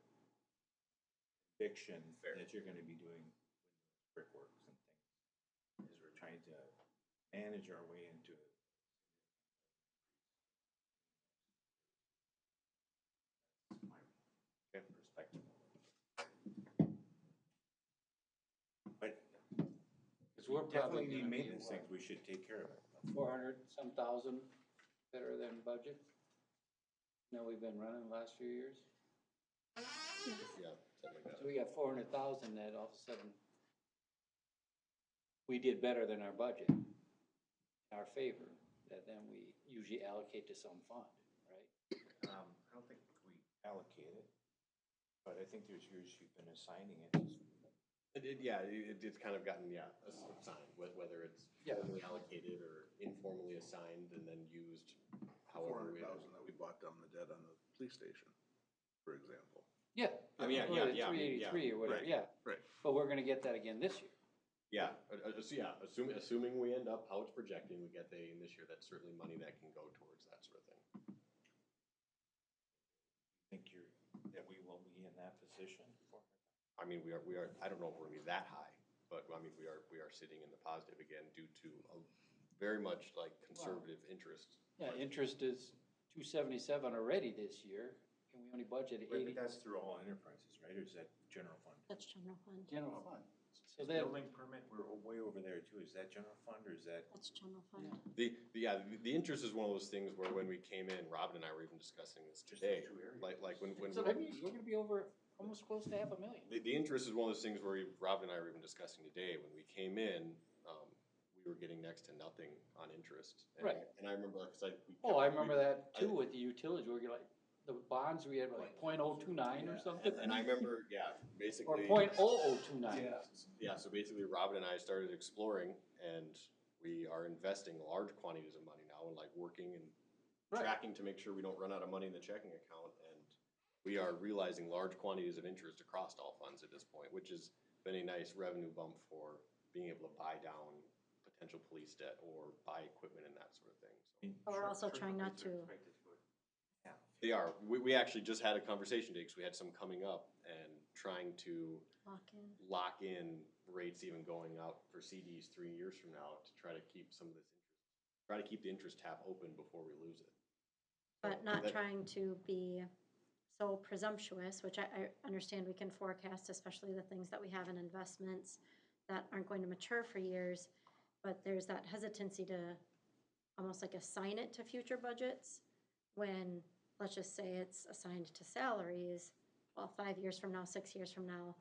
conviction that you're going to be doing brickworks and things, as we're trying to manage our way into it. That's my perspective. But Because we're definitely probably need gonna be maintenance things, we should take care of it. 400-some thousand better than budget. Now we've been running the last few years. Yeah, something like So that. we got 400,000 that all of a sudden we did better than our budget, in our favor, that then we usually allocate to some fund, right? I don't think we allocate it, but I think there's years you've been assigning it. It's kind of gotten, assigned, whether it's formally allocated or informally assigned and then used however we. 400,000 that we bought down the debt on the police station, for example. Yeah. I mean, yeah, 383 or whatever, Right, yeah. right. But we're gonna get that again this year. Yeah, assuming we end up how it's projecting, we get that in this year, that's certainly money that can go towards that sort of thing. Think that we will be in that position? I mean, we are, I don't know if we're gonna be that high, but I mean, we are sitting in the positive again due to a very much like conservative interest. Yeah, interest is 277 already this year, and we only budgeted Right, 80. but that's through all enterprises, right, or is that general fund? That's general fund. General fund. So Is then, building permit, we're way over there too, is that general fund or is that? That's general fund. The interest is one of those things where when we came in, Robin and I were even discussing this Just today, those two areas. like when so that means we're gonna be over almost close to 500,000. the interest is one of those things where Robin and I were even discussing today, when we came in, we were getting next to nothing on interest. Right. And I remember, cause I remember that too with the utilities, where you're like, the bonds, we had like 0.029 or something. And I remember, Or basically. 0.0029. Yeah, so basically Robin and I started exploring and we are investing large quantities of money now and like working and Right. tracking to make sure we don't run out of money in the checking account. And we are realizing large quantities of interest across all funds at this point, which has been a nice revenue bump for being able to buy down potential police debt or buy equipment and that sort of thing. So But we're also trying not to, they are. We actually just had a conversation today because we had some coming up and trying to lock in. lock in rates even going out for CDs 3 years from now to try to keep some of this interest, try to keep the interest tap open before we lose it. But not That- trying to be so presumptuous, which I understand we can forecast, especially the things that we have in investments that aren't going to mature for years. But there's that hesitancy to almost like assign it to future budgets when, let's just say it's assigned to salaries. Well, 5 years from now, 6 years from now,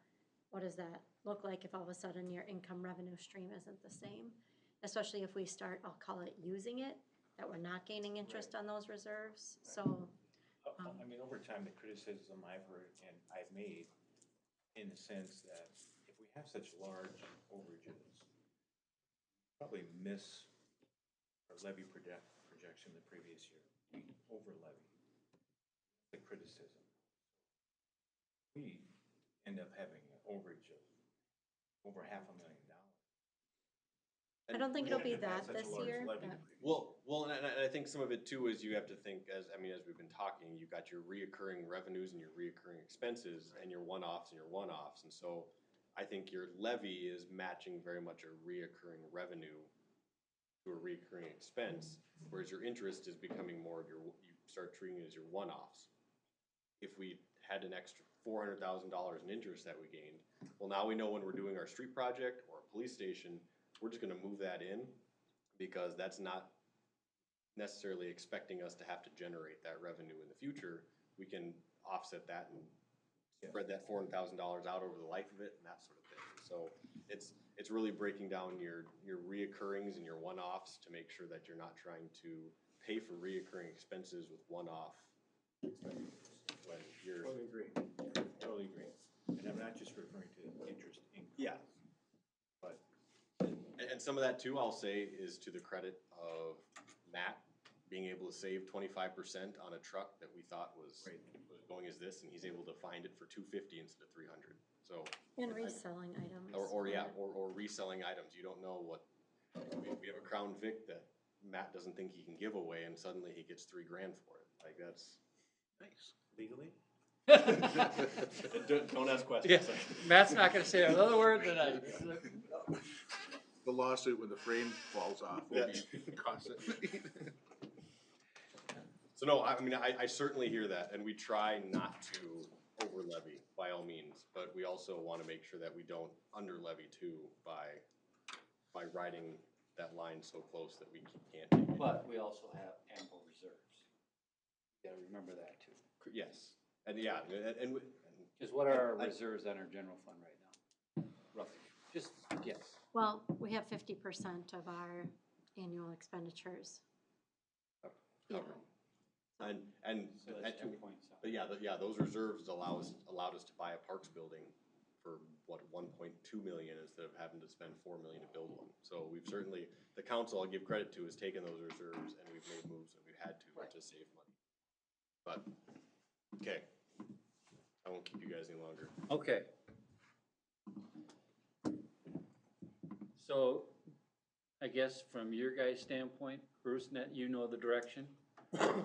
what does that look like if all of a sudden your income revenue stream isn't the same? Especially if we start, I'll call it using it, that we're not gaining interest on those reserves, so. I mean, over time, the criticism I've heard and I've made, in the sense that if we have such large overages, probably miss our levy projection the previous year. We over levy. The criticism. We end up having an overage of over $500,000. I don't think it'll be that Such a this large year, levy. but Well, and I think some of it too is you have to think, as we've been talking, you've got your reoccurring revenues and your reoccurring expenses and your one-offs and your one-offs. And so I think your levy is matching very much a reoccurring revenue to a reoccurring expense, whereas your interest is becoming more of your, you start treating it as your one-offs. If we had an extra $400,000 in interest that we gained, well, now we know when we're doing our street project or a police station, we're just gonna move that in, because that's not necessarily expecting us to have to generate that revenue in the future. We can offset that and spread that $400,000 out over the life of it and that sort of thing. So it's really breaking down your reoccurrings and your one-offs to make sure that you're not trying to pay for reoccurring expenses with one-off expenses when you're. Totally agree, totally agree. And I'm not just referring to interest income. Yeah. But, and some of that too, I'll say, is to the credit of Matt being able to save 25% on a truck that we thought was going as this, and he's able to find it for $250 instead of $300. So. and reselling items. Or reselling items. You don't know what, we have a Crown Vic that Matt doesn't think he can give away, and suddenly he gets $3,000 for it. Like, that's. Nice. Legally? Don't ask questions. Yes, Matt's not gonna say another word tonight. The lawsuit when the frame falls off will be cost it. So no, I mean, I certainly hear that, and we try not to over levy by all means, but we also wanna make sure that we don't under levy too by riding that line so close that we can't take it. But we also have ample reserves. You gotta remember that too. Yes, and yeah, and Cause what are our reserves on our general fund right now? Roughly, just guess. Well, we have 50% of our annual expenditures. Yeah. and So that's 2 point something. But yeah, those reserves allowed us to buy a parks building for what, 1.2 million instead of having to spend 4 million to build one. So we've certainly, the council, I'll give credit to, has taken those reserves and we've made moves that we've had to save money. But, okay, I won't keep you guys any longer. Okay. So, I guess from your guys' standpoint, Bruce, net, you know the direction? Okay.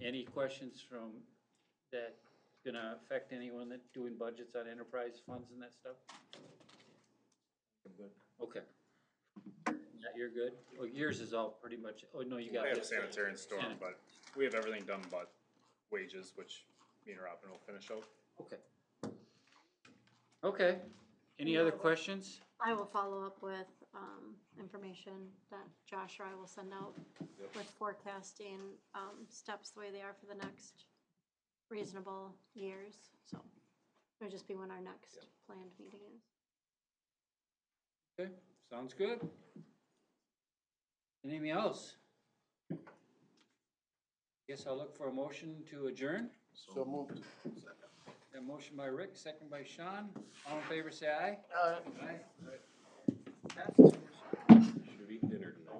Any questions from that gonna affect anyone that doing budgets on enterprise funds and that stuff? I'm good. Okay. Yeah, you're good? Well, yours is all pretty much, oh, no, you got. We have this. sanitary and storm, but we have everything done but wages, which me and Robin will finish out. Okay. Okay, any other questions? I will follow up with, information that Josh or I will send out with forecasting, steps the way they are for the next reasonable years, so it'll just be when our next planned meeting is. Okay, sounds good. Anything else? Guess I'll look for a motion to adjourn. So moved. A motion by Rick, second by Sean. All in favor, say aye. Aye. Should have eaten dinner tonight.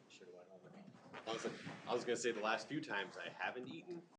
Should've went home with me. I was gonna say the last few times I haven't eaten,